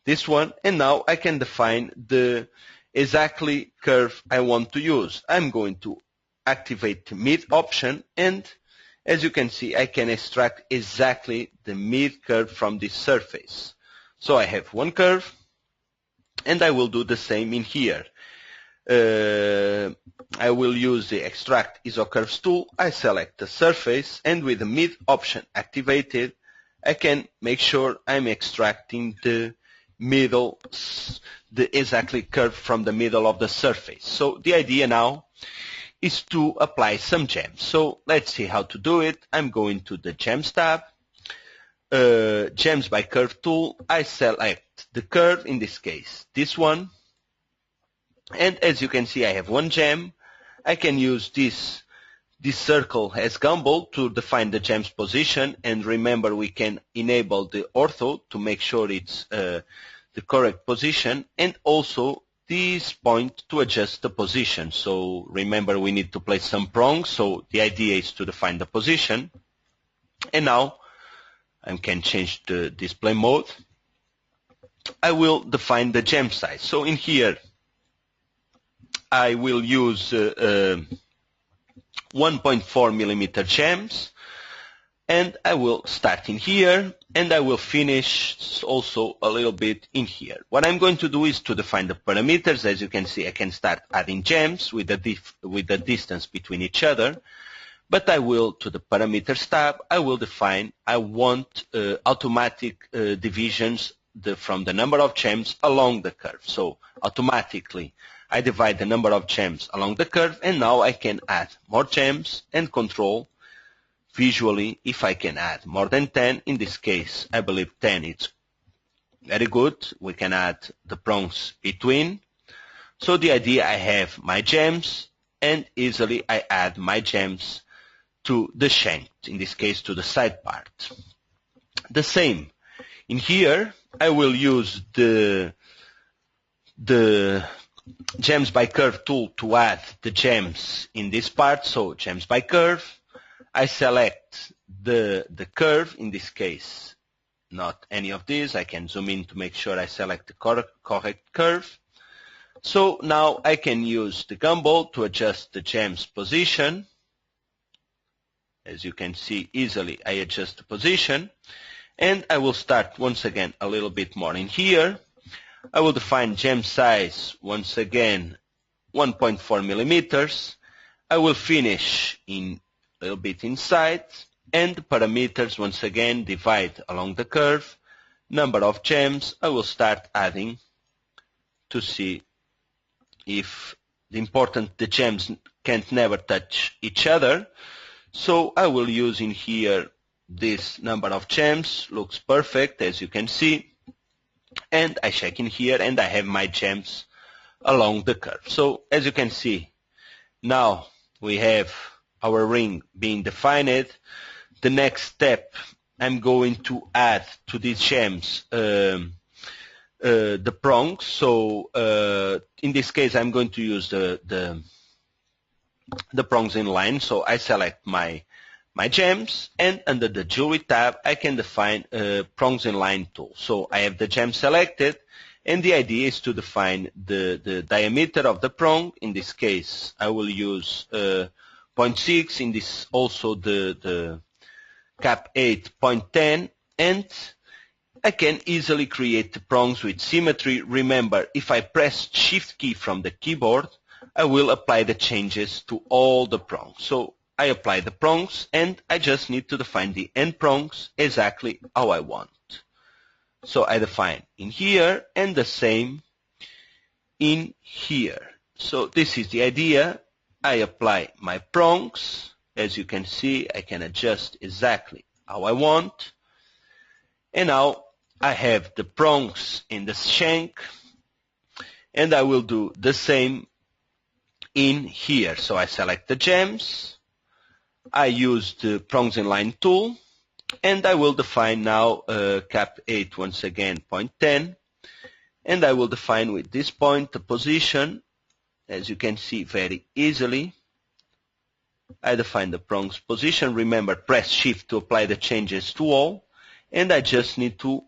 Speaker 2: this one, and now I can define the exactly curve I want to use. I'm going to activate the mid option, and as you can see, I can extract exactly the mid curve from this surface. So I have one curve, and I will do the same in here. I will use the Extract Iza Curves tool. I select the surface, and with the mid option activated, I can make sure I'm extracting the middle, the exactly curve from the middle of the surface. So the idea now is to apply some gems. So let's see how to do it. I'm going to the Gems tab, Gems by Curve tool. I select the curve, in this case this one, and as you can see I have one gem. I can use this circle as gumball to define the gem's position, and remember we can enable the ortho to make sure it's the correct position, and also this point to adjust the position. So remember we need to place some prongs, so the idea is to define the position. And now I can change the display mode. I will define the gem size. So in here I will use 1.4 millimeter gems. And I will start in here, and I will finish also a little bit in here. What I'm going to do is to define the parameters. As you can see, I can start adding gems with the distance between each other. But I will, to the parameters tab, I will define, I want automatic divisions from the number of gems along the curve. So automatically, I divide the number of gems along the curve, and now I can add more gems and control visually if I can add more than 10. In this case, I believe 10 is very good. We can add the prongs between. So the idea, I have my gems, and easily I add my gems to the shank, in this case to the side part. The same in here, I will use the gems by curve tool to add the gems in this part. So gems by curve, I select the curve, in this case not any of these. I can zoom in to make sure I select the correct curve. So now I can use the gumball to adjust the gems position. As you can see easily, I adjust the position, and I will start once again a little bit more in here. I will define gem size once again 1.4 millimeters. I will finish in a little bit inside, and parameters once again divide along the curve. Number of gems, I will start adding to see if the gems can't never touch each other. So I will use in here this number of gems, looks perfect as you can see, and I check in here and I have my gems along the curve. So as you can see, now we have our ring being defined. The next step, I'm going to add to these gems the prongs. So in this case, I'm going to use the prongs in line. So I select my gems, and under the jewelry tab, I can define prongs in line tool. So I have the gem selected, and the idea is to define the diameter of the prong. In this case, I will use 0.6. In this also the cap 8 0.10, and I can easily create the prongs with symmetry. Remember, if I press Shift key from the keyboard, I will apply the changes to all the prongs. So I apply the prongs, and I just need to define the end prongs exactly how I want. So I define in here, and the same in here. So this is the idea. I apply my prongs. As you can see, I can adjust exactly how I want. And now I have the prongs in the shank, and I will do the same in here. So I select the gems, I use the prongs in line tool, and I will define now cap 8 once again 0.10, and I will define with this point the position. As you can see very easily, I define the prongs position. Remember, press Shift to apply the changes to all, and I just need to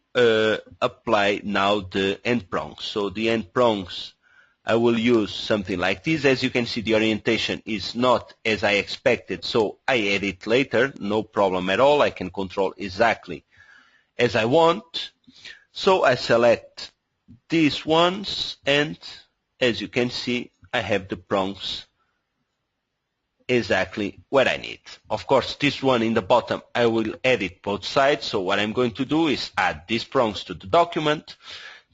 Speaker 2: apply now the end prongs. So the end prongs, I will use something like this. As you can see, the orientation is not as I expected, so I edit later, no problem at all. I can control exactly as I want. So I select these ones, and as you can see, I have the prongs exactly what I need. Of course, this one in the bottom, I will edit both sides. So what I'm going to do is add these prongs to the document.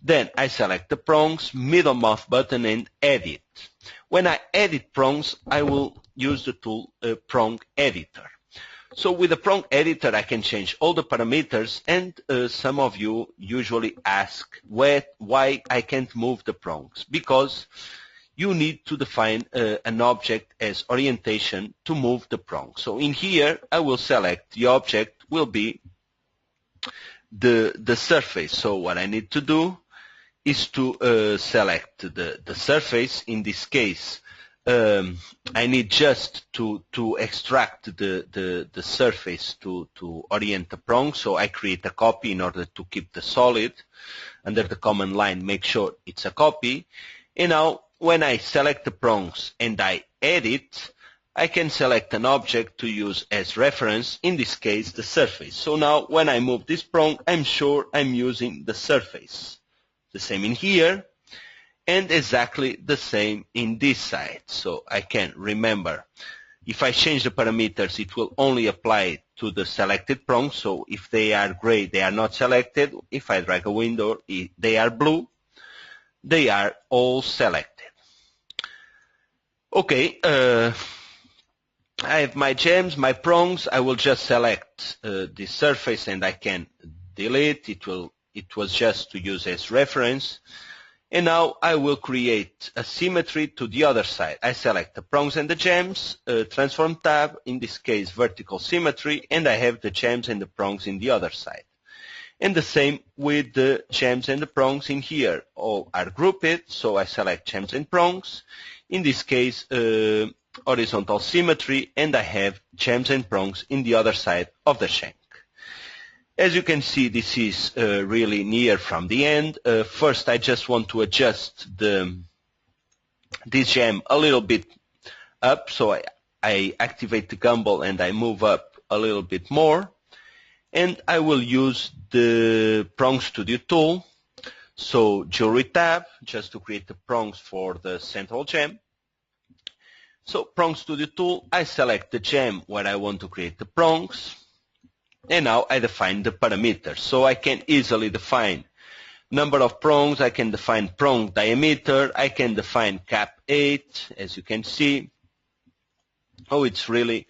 Speaker 2: Then I select the prongs, middle mouse button, and edit. When I edit prongs, I will use the tool Prong Editor. So with the Prong Editor, I can change all the parameters, and some of you usually ask why I can't move the prongs. Because you need to define an object as orientation to move the prong. So in here, I will select the object will be the surface. So what I need to do is to select the surface. In this case, I need just to extract the surface to orient the prong. So I create a copy in order to keep the solid. Under the command line, make sure it's a copy. And now, when I select the prongs and I edit, I can select an object to use as reference, in this case the surface. So now when I move this prong, I'm sure I'm using the surface. The same in here, and exactly the same in this side. So I can remember, if I change the parameters, it will only apply to the selected prongs. So if they are gray, they are not selected. If I drag a window, they are blue. They are all selected. Okay, I have my gems, my prongs. I will just select the surface and I can delete. It was just to use as reference. And now I will create a symmetry to the other side. I select the prongs and the gems, transform tab, in this case vertical symmetry, and I have the gems and the prongs in the other side. And the same with the gems and the prongs in here. All are grouped, so I select gems and prongs. In this case, horizontal symmetry, and I have gems and prongs in the other side of the shank. As you can see, this is really near from the end. First, I just want to adjust this gem a little bit up, so I activate the gumball and I move up a little bit more. And I will use the Prong Studio tool. So Jewelry tab, just to create the prongs for the central gem. So Prong Studio tool, I select the gem where I want to create the prongs. And now I define the parameters. So I can easily define number of prongs, I can define prong diameter, I can define cap 8, as you can see. Oh, it's really,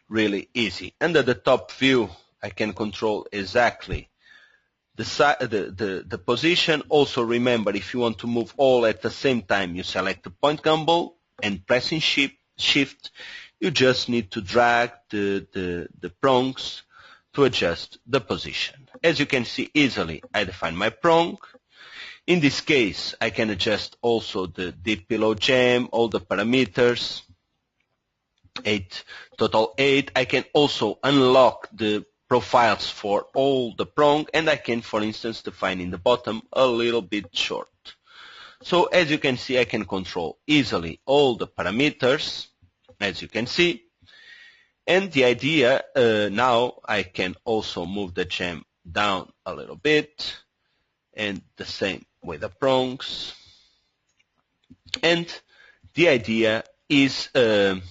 Speaker 2: really easy. Under the top view, I can control exactly the position. Also remember, if you want to move all at the same time, you select the point gumball and pressing shift, you just need to drag the prongs to adjust the position. As you can see easily, I define my prong. In this case, I can adjust also the deep below gem, all the parameters, total 8. I can also unlock the profiles for all the prong, and I can, for instance, define in the bottom a little bit short. So as you can see, I can control easily all the parameters, as you can see. And the idea, now I can also move the gem down a little bit, and the same with the prongs. And the idea is to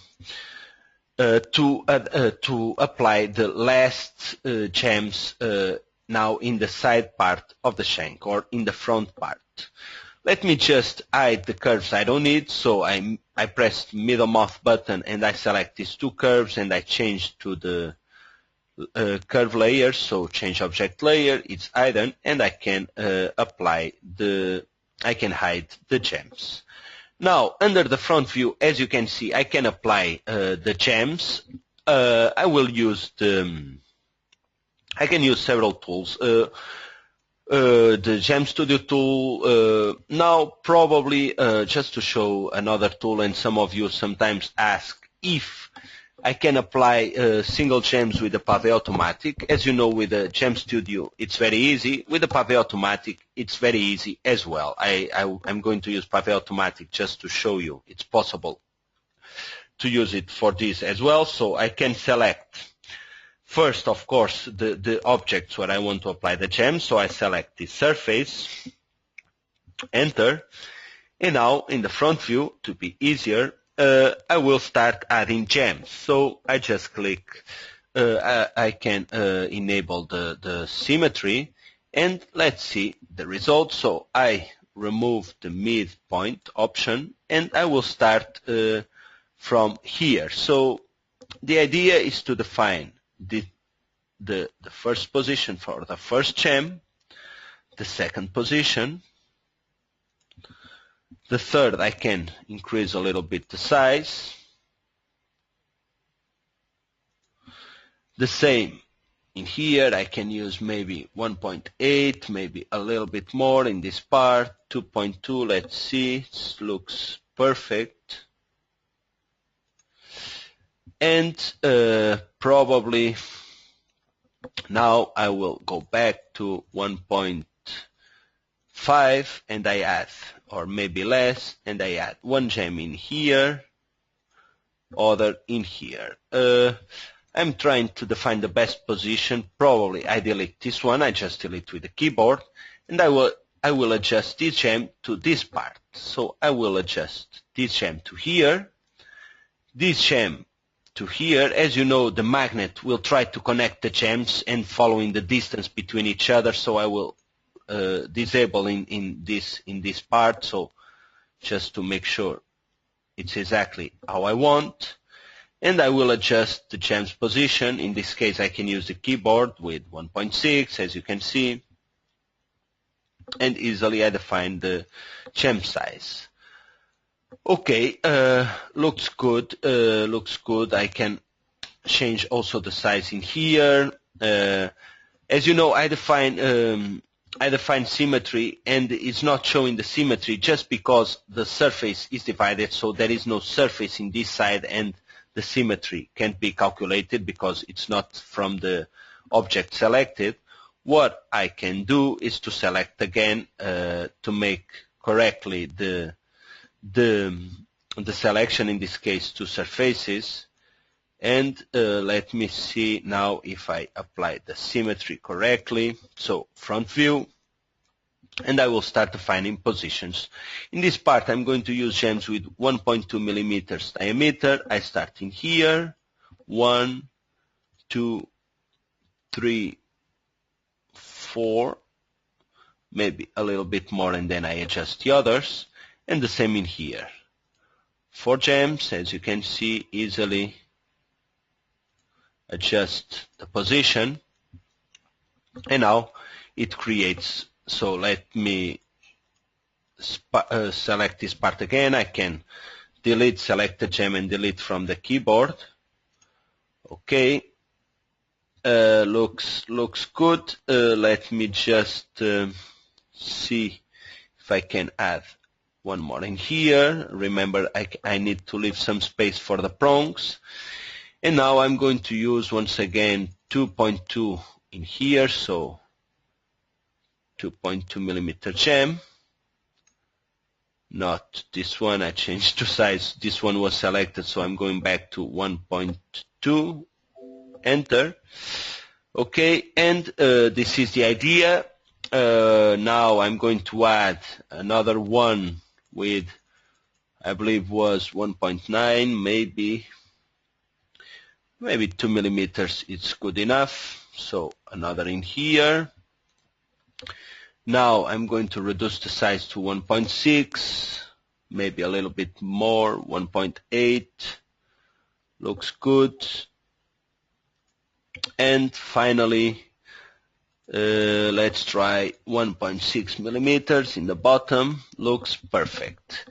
Speaker 2: apply the last gems now in the side part of the shank, or in the front part. Let me just hide the curves I don't need. So I press middle mouse button and I select these two curves and I change to the curve layer. So change object layer, it's hidden, and I can hide the gems. Now under the front view, as you can see, I can apply the gems. I can use several tools. The Gem Studio tool, now probably just to show another tool, and some of you sometimes ask if I can apply single gems with the Pave Automatic. As you know, with the Gem Studio, it's very easy. With the Pave Automatic, it's very easy as well. I'm going to use Pave Automatic just to show you it's possible to use it for this as well. So I can select first, of course, the objects where I want to apply the gem. So I select the surface, enter, and now in the front view, to be easier, I will start adding gems. So I just click, I can enable the symmetry, and let's see the results. So I remove the midpoint option, and I will start from here. So the idea is to define the first position for the first gem, the second position, the third. I can increase a little bit the size, the same in here. I can use maybe 1.8, maybe a little bit more in this part, 2.2, let's see, it looks perfect. And probably now I will go back to 1.5 and I add, or maybe less, and I add one gem in here, other in here. I'm trying to define the best position. Probably I delete this one. I just delete with the keyboard, and I will adjust this gem to this part. So I will adjust this gem to here, this gem to here. As you know, the magnet will try to connect the gems and following the distance between each other. So I will disable in this part. So just to make sure it's exactly how I want. And I will adjust the gem's position. In this case, I can use the keyboard with 1.6, as you can see. And easily I define the gem size. Okay, looks good. I can change also the size in here. As you know, I define symmetry, and it's not showing the symmetry just because the surface is divided, so there is no surface in this side, and the symmetry can't be calculated because it's not from the object selected. What I can do is to select again to make correctly the selection, in this case to surfaces, and let me see now if I apply the symmetry correctly. So front view, and I will start defining positions. In this part I'm going to use gems with 1.2 millimeters diameter. I start in here, 1, 2, 3, 4, maybe a little bit more, and then I adjust the others, and the same in here. 4 gems, as you can see, easily adjust the position, and now it creates. So let me select this part again. I can delete, select the gem and delete from the keyboard. Okay, looks good. Let me just see if I can add one more in here. Remember, I need to leave some space for the prongs. And now I'm going to use once again 2.2 in here, so 2.2 millimeter gem. Not this one, I changed to size. This one was selected, so I'm going back to 1.2, enter. Okay, and this is the idea. Now I'm going to add another one with, I believe was 1.9, maybe 2 millimeters, it's good enough. So another in here. Now I'm going to reduce the size to 1.6, maybe a little bit more, 1.8, looks good. And finally, let's try 1.6 millimeters in the bottom, looks perfect.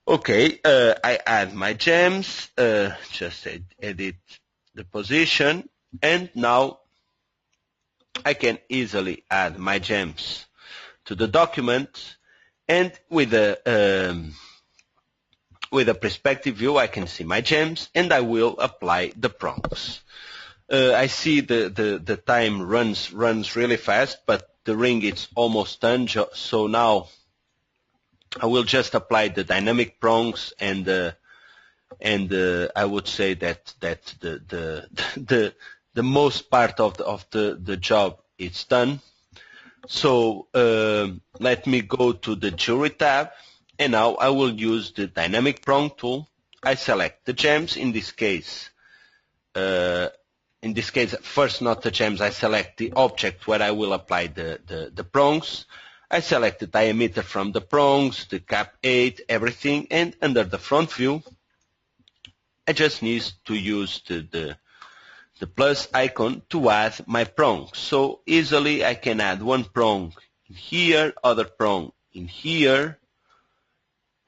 Speaker 2: Okay, I add my gems, just edit the position, and now I can easily add my gems to the document, and with a perspective view I can see my gems, and I will apply the prongs. I see the time runs really fast, but the ring is almost done, so now I will just apply the dynamic prongs, and I would say that the most part of the job is done. So let me go to the jewelry tab, and now I will use the dynamic prong tool. I select the gems. In this case, first not the gems. I select the object where I will apply the prongs. I select the diameter from the prongs, the cap 8, everything, and under the front view, I just need to use the plus icon to add my prongs. So easily I can add one prong in here, other prong in here.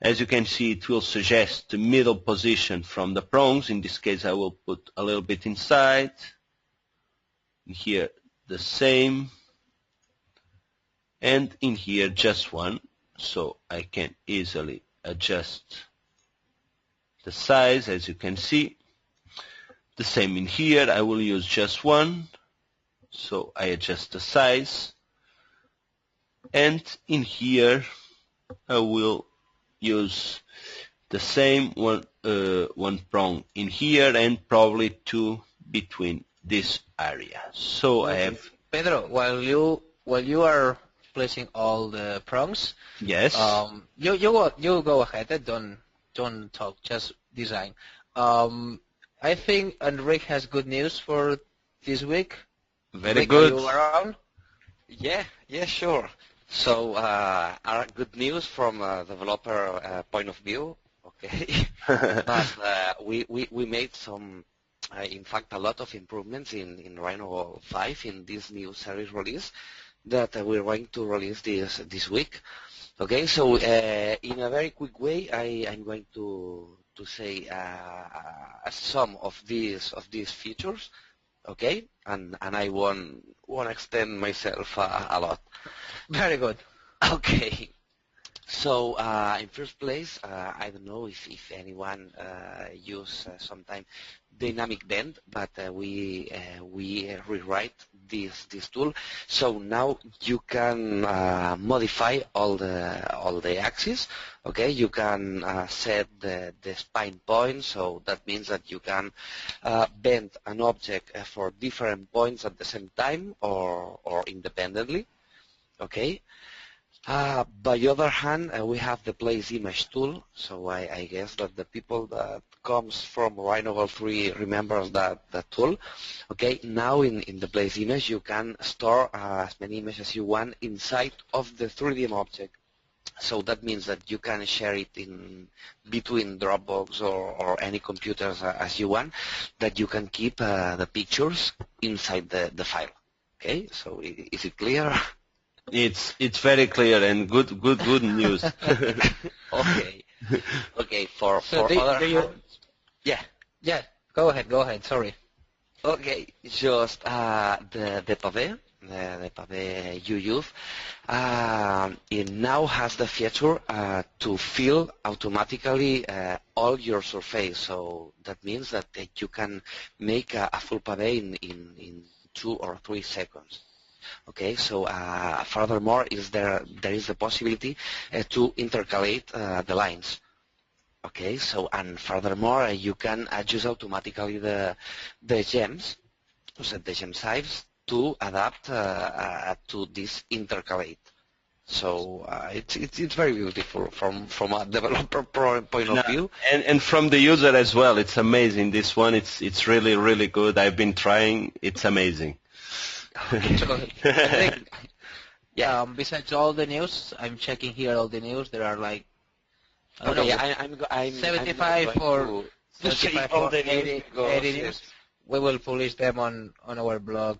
Speaker 2: As you can see, it will suggest the middle position from the prongs. In this case, I will put a little bit inside. In here, the same. And in here, just one. So I can easily adjust the size, as you can see. The same in here, I will use just one, so I adjust the size. And in here, I will use the same one, one prong in here and probably two between this area. So I have.
Speaker 1: Pedro, while you are placing all the prongs,
Speaker 2: Yes.
Speaker 1: You go ahead. Don't talk. Just design. I think Enrique has good news for this week.
Speaker 2: Very
Speaker 1: Rick,
Speaker 2: good.
Speaker 1: Are you around?
Speaker 4: Yeah, sure. So, our good news from a developer point of view, okay? But we made some, in fact, a lot of improvements in RhinoGold 5 in this new series release that we're going to release this week. Okay, so in a very quick way, I'm going to say some of these features. Okay, and I won't extend myself a lot.
Speaker 1: Very good.
Speaker 4: Okay, so in first place, I don't know if anyone use sometime dynamic dent, but we rewrite this tool. So now you can modify all the axes. Okay, you can set the spine point. So that means that you can bend an object for different points at the same time or independently. Okay. By the other hand, we have the place image tool. So I guess that the people that comes from RhinoGold 3 remembers that tool. Okay, now in the place image, you can store as many images as you want inside of the 3D object. So that means that you can share it in between Dropbox or any computers as you want, that you can keep the pictures inside the file. Okay, so is it clear?
Speaker 2: It's very clear and good news.
Speaker 4: Okay. For
Speaker 1: So
Speaker 4: other hand,
Speaker 1: yeah. Go ahead. Sorry.
Speaker 4: Okay, just the pavé you use, it now has the feature to fill automatically all your surface. So that means that you can make a full pavé in 2 or 3 seconds. Okay, so furthermore, there is the possibility to intercalate the lines. Okay, so and furthermore, you can adjust automatically the gems, the gem size to adapt to this intercalate. So it's very beautiful from a developer point of view.
Speaker 2: And from the user as well, it's amazing. This one, it's really good. I've been trying. It's amazing.
Speaker 1: Yeah. Besides all the news, I'm checking here all the news. There are like
Speaker 4: I'm
Speaker 1: 75 or 80 news. We will publish them on our blog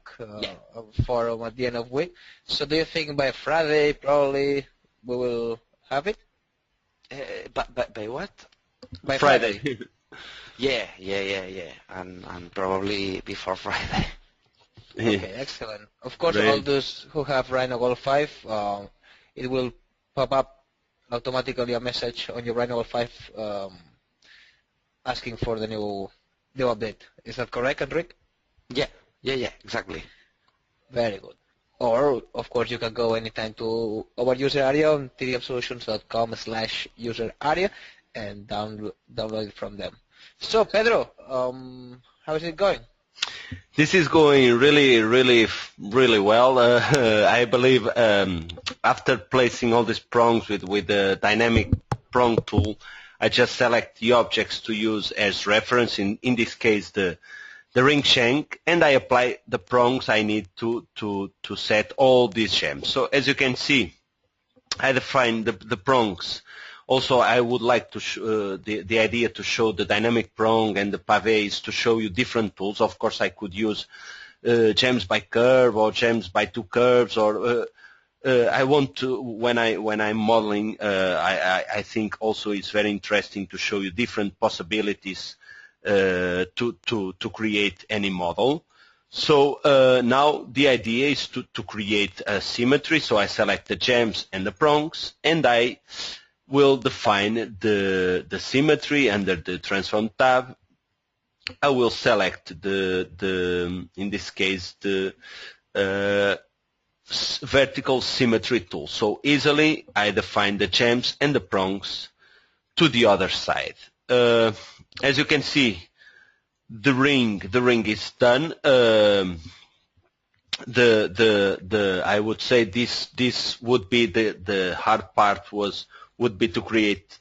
Speaker 1: forum at the end of the week. So do you think by Friday probably we will have it?
Speaker 4: By what?
Speaker 1: By
Speaker 2: Friday.
Speaker 4: Yeah. And probably before Friday.
Speaker 1: Okay, excellent. Of course,
Speaker 2: Great.
Speaker 1: all those who have RhinoGold 5, it will pop up automatically a message on your RhinoGold 5 asking for the new update. Is that correct, Enrique?
Speaker 4: Yeah, exactly.
Speaker 1: Very good. Or, of course, you can go anytime to our user area on 3dabsolutions.com/user area and download it from them. So, Pedro, how is it going?
Speaker 2: This is going really well. I believe after placing all these prongs with the dynamic prong tool, I just select the objects to use as reference, in this case the ring shank, and I apply the prongs I need to set all these gems. So as you can see, I define the prongs. Also, I would like to the idea to show the dynamic prong and the pavés to show you different tools. Of course, I could use gems by curve or gems by 2 curves, or I want to when I'm modeling. I think also it's very interesting to show you different possibilities to create any model. So now the idea is to create a symmetry. So I select the gems and the prongs, and I will define the symmetry under the transform tab. I will select in this case the vertical symmetry tool. So easily I define the gems and the prongs to the other side. as you can see, the ring is done. I would say this would be the hard part would be to create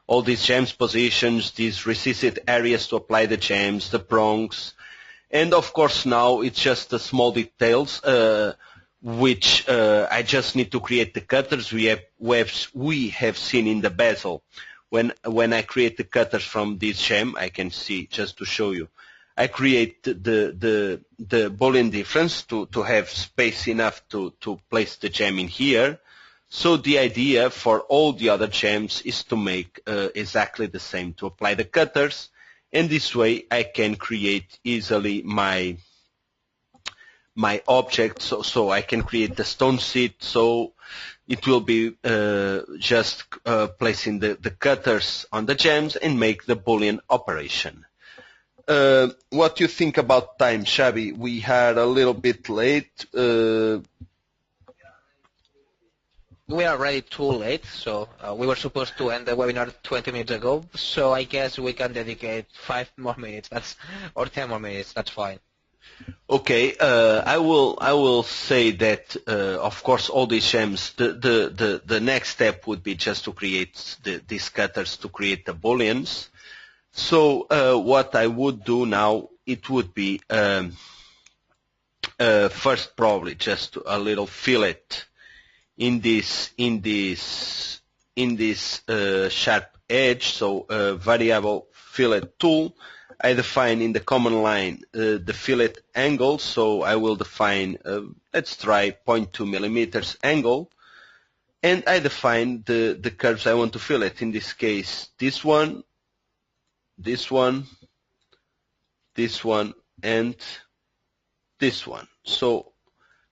Speaker 2: all these gems positions, these recessed areas to apply the gems, the prongs, and of course now it's just the small details which I just need to create the cutters we have seen in the bezel. When I create the cutters from this gem, I can see, just to show you, I create the Boolean difference to have space enough to place the gem in here. So the idea for all the other gems is to make exactly the same, to apply the cutters, and this way I can create easily my object. So I can create the stone seat, so it will be just placing the cutters on the gems and make the Boolean operation. What do you think about time, Xavi? We are a little bit late.
Speaker 1: We are already too late, so we were supposed to end the webinar 20 minutes ago, so I guess we can dedicate 5 more minutes, or 10 more minutes, that's fine.
Speaker 2: Okay, I will say that of course all these gems, the next step would be just to create these cutters to create the booleans. So what I would do now, it would be first probably just a little fillet in this sharp edge. So variable fillet tool. I define in the command line the fillet angle, so I will define, let's try 0.2 millimeters angle, and I define the curves I want to fillet. In this case, this one, this one, this one, and this one. So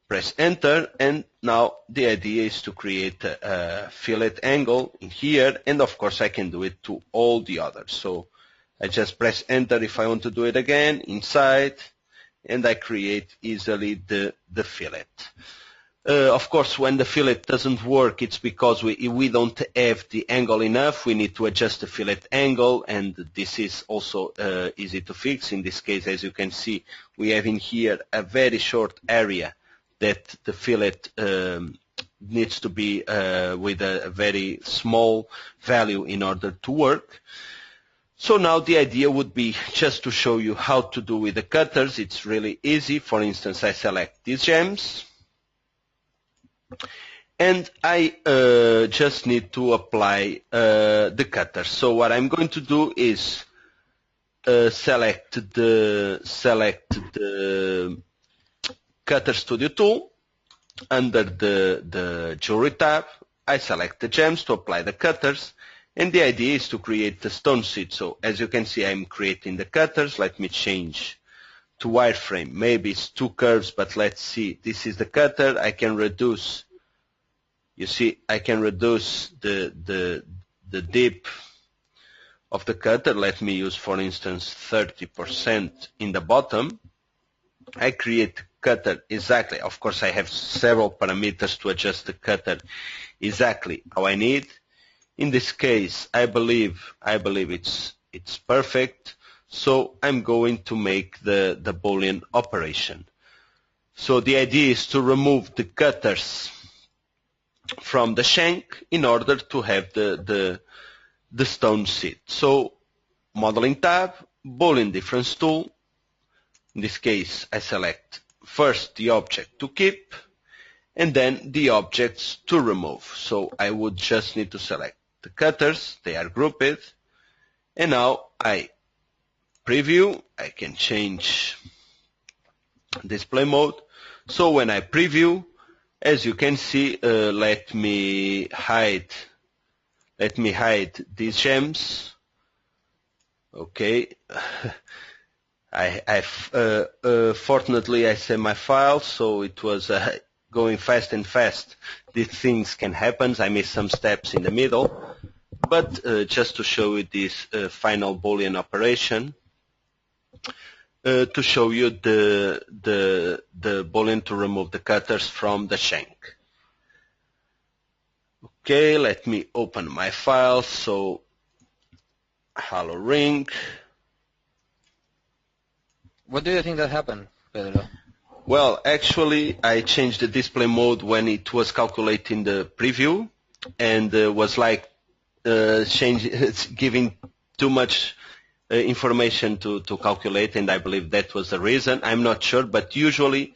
Speaker 2: press enter, and now the idea is to create a fillet angle in here, and of course I can do it to all the others. So I just press enter if I want to do it again, inside, and I create easily the fillet. Of course, when the fillet doesn't work, it's because we don't have the angle enough. We need to adjust the fillet angle, and this is also easy to fix. In this case, as you can see, we have in here a very short area that the fillet needs to be with a very small value in order to work. So now the idea would be just to show you how to do with the cutters. It's really easy. For instance, I select these gems, and I just need to apply the cutters. So what I'm going to do is select the Cutter Studio tool. Under the Jewelry tab, I select the gems to apply the cutters, and the idea is to create the stone seat. So as you can see, I'm creating the cutters. Let me change to wireframe. Maybe it's 2 curves, but let's see. This is the cutter. I can reduce, you see, I can reduce the dip of the cutter. Let me use, for instance, 30% in the bottom. I create cutter exactly. Of course, I have several parameters to adjust the cutter exactly how I need. In this case, I believe it's perfect. So I'm going to make the Boolean operation. So the idea is to remove the cutters from the shank in order to have the stone seat. So Modeling tab, Boolean Difference tool. In this case, I select first the object to keep, and then the objects to remove. So I would just need to select the cutters, they are grouped, and now I preview. I can change display mode. So when I preview, as you can see, let me hide these gems. Okay. Fortunately, I saved my file, so it was going fast and fast. These things can happen. I missed some steps in the middle. But just to show you this final Boolean operation, to show you the Boolean to remove the cutters from the shank. Okay, let me open my file. So hollow ring.
Speaker 1: What do you think that happened, Pedro?
Speaker 2: Well, actually, I changed the display mode when it was calculating the preview, and was like giving too much information to calculate, and I believe that was the reason. I'm not sure, but usually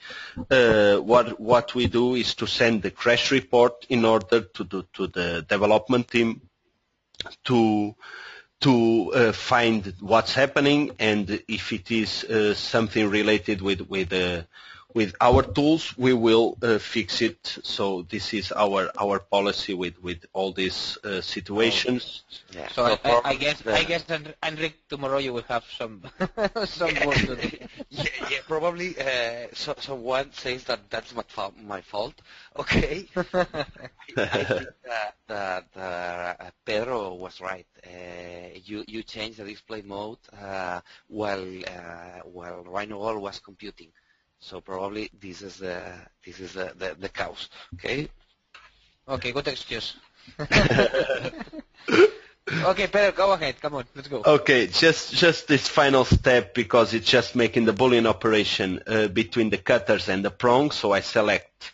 Speaker 2: what we do is to send the crash report in order to the development team to find what's happening, and if it is something related with our tools, we will fix it. So this is our policy with all these situations.
Speaker 4: Yeah.
Speaker 1: So I guess Enric, tomorrow you will have some some work to do.
Speaker 4: Yeah, probably someone says that that's my fault. Okay. I think that Pedro was right. You changed the display mode while RhinoGold was computing. So probably this is the cause. Okay.
Speaker 1: Okay, good excuse. Okay, Pedro, go ahead. Come on, let's go.
Speaker 2: Okay, just this final step, because it's just making the Boolean operation between the cutters and the prongs. So I select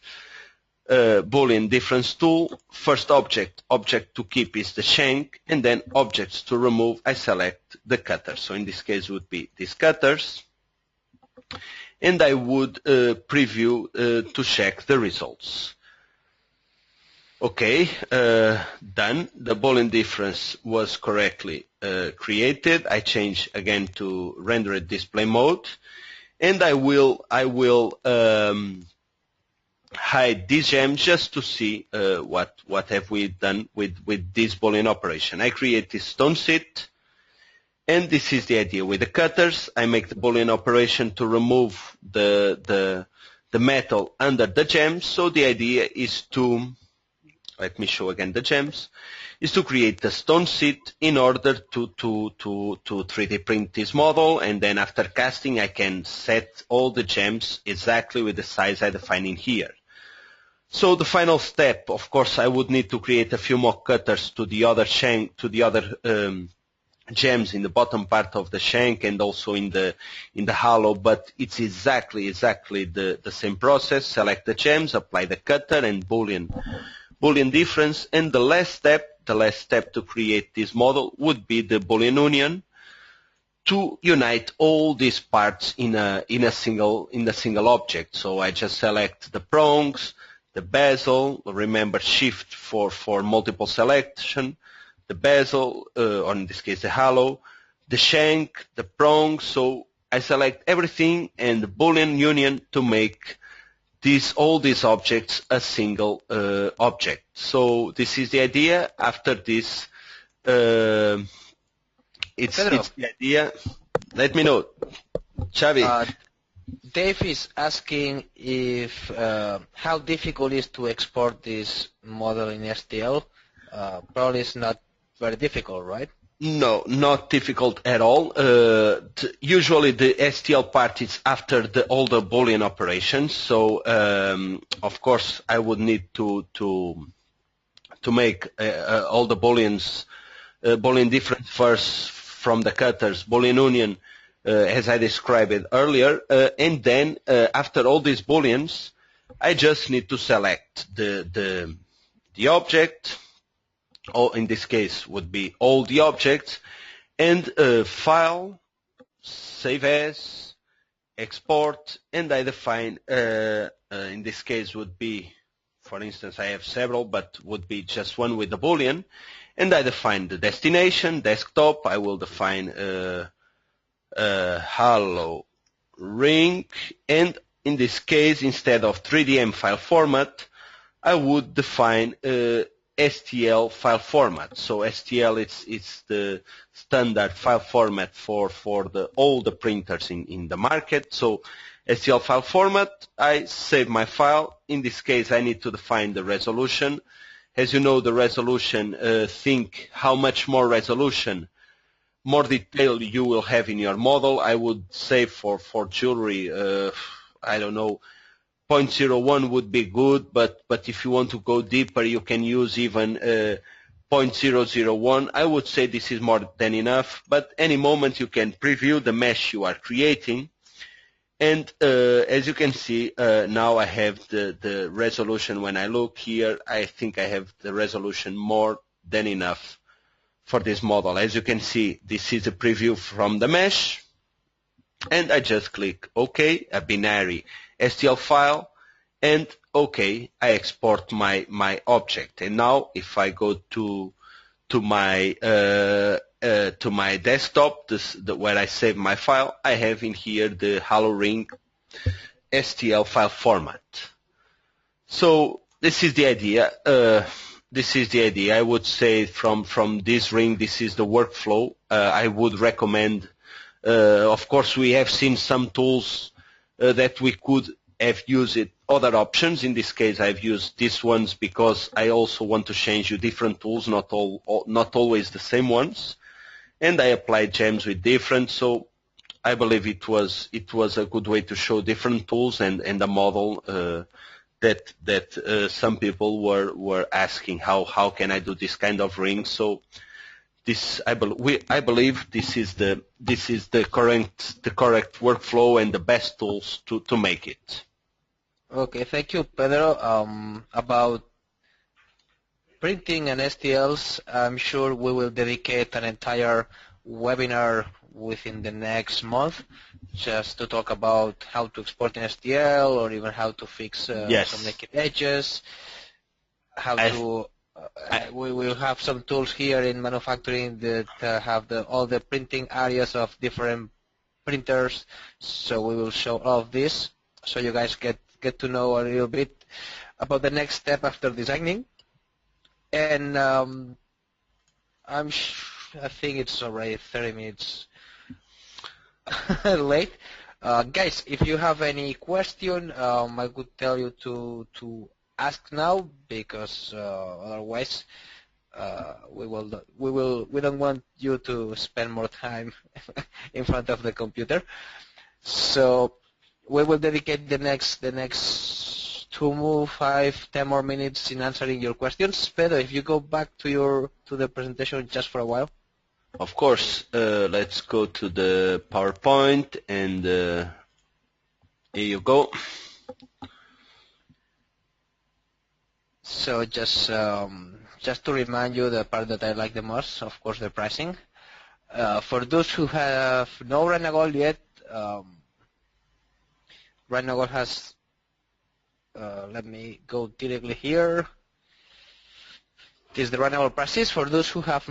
Speaker 2: Boolean Difference tool. First object to keep is the shank, and then objects to remove, I select the cutter. So in this case would be these cutters. And I would preview to check the results. Okay, done. The Boolean difference was correctly created. I change again to rendered display mode, and I will hide this gem just to see what have we done with this Boolean operation. I create this stone seat. And this is the idea. With the cutters, I make the Boolean operation to remove the metal under the gems. So the idea is to, let me show again the gems, is to create the stone seat in order to 3D print this model. And then after casting, I can set all the gems exactly with the size I define in here. So the final step, of course, I would need to create a few more cutters to the other shank, to the other gems in the bottom part of the shank and also in the hollow, but it's exactly the same process. Select the gems, apply the cutter and Boolean difference, and the last step to create this model would be the Boolean union to unite all these parts in a single object. So I just select the prongs, the bezel, remember shift for multiple selection, the bezel, or in this case the hollow, the shank, the prong. So I select everything and the Boolean union to make all these objects a single object. So this is the idea. After this, it's the idea. Let me know. Xavi.
Speaker 1: Dave is asking if how difficult it is to export this model in STL. Probably it's not very difficult, right?
Speaker 2: No, not difficult at all. Usually the STL part is after all the Boolean operations. So of course I would need to make all the Boolean difference first from the cutters, Boolean union, as I described it earlier, and then after all these Booleans, I just need to select the object. Or in this case would be all the objects, and file, save as, export, and I define, in this case would be, for instance, I have several, but would be just one with the Boolean, and I define the destination, desktop, I will define hollow ring, and in this case, instead of 3DM file format, I would define STL file format. So STL it's the standard file format for all the printers in the market. So STL file format, I save my file. In this case, I need to define the resolution. As you know, the resolution, think how much more resolution, more detail you will have in your model. I would say for jewelry, I don't know, 0.01 would be good, but if you want to go deeper, you can use even 0.001. I would say this is more than enough, but any moment you can preview the mesh you are creating. And as you can see, now I have the resolution. When I look here, I think I have the resolution more than enough for this model. As you can see, this is a preview from the mesh, and I just click OK, a binary STL file, and OK, I export my object. And now if I go to my desktop, where I save my file, I have in here the Halo Ring STL file format. So this is the idea. I would say from this ring, this is the workflow. I would recommend. Of course, we have seen some tools that we could have used other options. In this case, I've used these ones because I also want to change you different tools, not always the same ones. And I applied gems with different, so I believe it was a good way to show different tools and a model that some people were asking how can I do this kind of ring. So this I believe this is the correct workflow and the best tools to make it.
Speaker 1: Okay, thank you, Pedro. About printing and STLs, I'm sure we will dedicate an entire webinar within the next month just to talk about how to export an STL or even how to fix some naked edges, we will have some tools here in manufacturing that have all the printing areas of different printers, so we will show all of this so you guys get to know a little bit about the next step after designing. And I think it's already 30 minutes late. Guys, if you have any question, I could tell you to ask now, because otherwise we don't want you to spend more time in front of the computer. So we will dedicate the next 2, 5, 10 more minutes in answering your questions. Pedro, if you go back to the presentation just for a while.
Speaker 2: Of course. Let's go to the PowerPoint, and here you go.
Speaker 1: So just to remind you, the part that I like the most, of course, the pricing. For those who have no RhinoGold yet, RhinoGold has. Let me go directly here. This is the RhinoGold prices. For those who have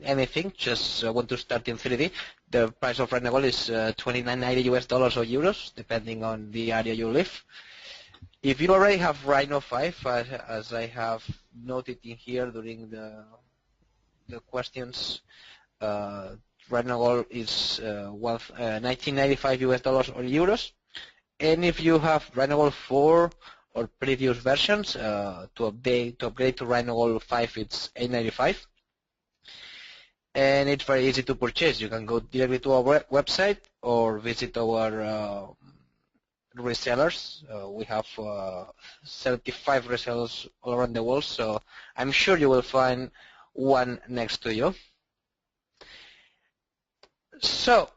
Speaker 1: anything, just want to start in 3D, the price of RhinoGold is $29.90 US or euros, depending on the area you live. If you already have Rhino 5, as I have noted in here during the questions, RhinoGold is $19.95 US or euros. And if you have RhinoGold 4 or previous versions, to upgrade to RhinoGold 5, it's $8.95. And it's very easy to purchase. You can go directly to our website or visit our resellers. We have 75 resellers all around the world, so I'm sure you will find one next to you. So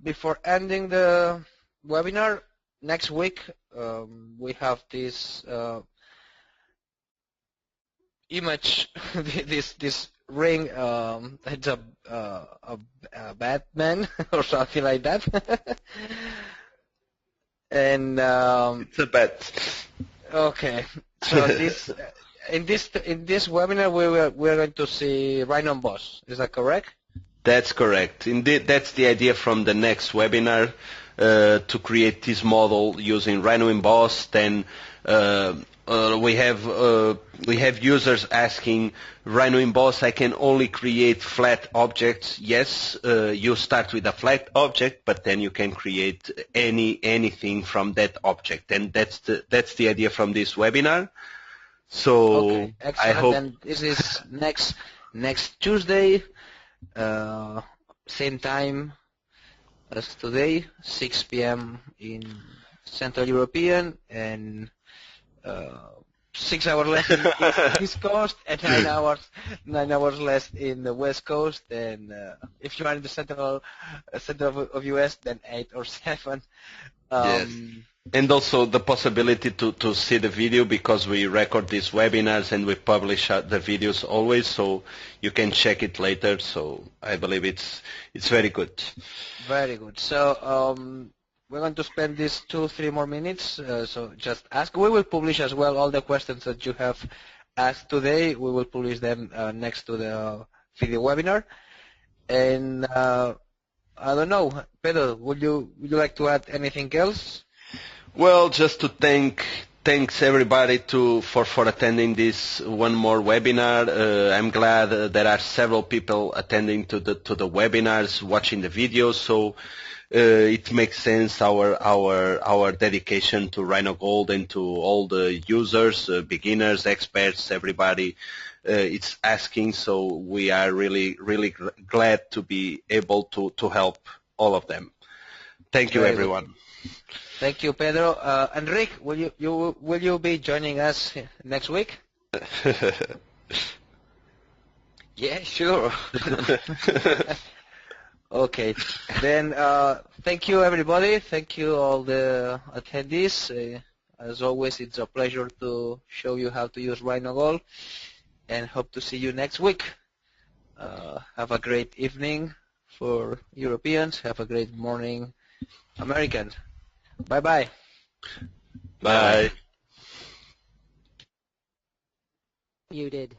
Speaker 1: before ending the webinar, next week we have this image, this ring. It's a Batman or something like that. And
Speaker 2: it's a bet.
Speaker 1: Okay, so in this webinar we're going to see Rhino Emboss. Is that correct?
Speaker 2: That's correct. Indeed, that's the idea from the next webinar, to create this model using Rhino Emboss. Then we have users asking, Rhino Emboss, I can only create flat objects. Yes, you start with a flat object, but then you can create anything from that object, and that's the idea from this webinar. So
Speaker 1: okay, excellent.
Speaker 2: I hope.
Speaker 1: And this is next Tuesday, same time as today, 6 p.m. in Central European and 6 hours less in the East Coast and 9 hours less in the West Coast. And if you are in the center of US, then 8 or 7.
Speaker 2: Yes. And also the possibility to see the video, because we record these webinars and we publish the videos always, so you can check it later. So I believe it's very good.
Speaker 1: Very good. So we're going to spend these 2-3 more minutes. So just ask. We will publish as well all the questions that you have asked today. We will publish them next to the video webinar. And I don't know, Pedro, would you like to add anything else?
Speaker 2: Well, just to thanks everybody for attending this one more webinar. I'm glad there are several people attending to the webinars, watching the videos. So it makes sense our dedication to RhinoGold and to all the users, beginners, experts, everybody. It's asking, so we are really glad to be able to help all of them. Thank you, everyone.
Speaker 1: Thank you, Pedro. Enrique, will you be joining us next week?
Speaker 4: Yeah, sure.
Speaker 1: Okay. Then thank you, everybody. Thank you, all the attendees. As always, it's a pleasure to show you how to use RhinoGold, and hope to see you next week. Have a great evening for Europeans. Have a great morning, Americans. Bye-bye.
Speaker 2: Bye.
Speaker 3: Muted.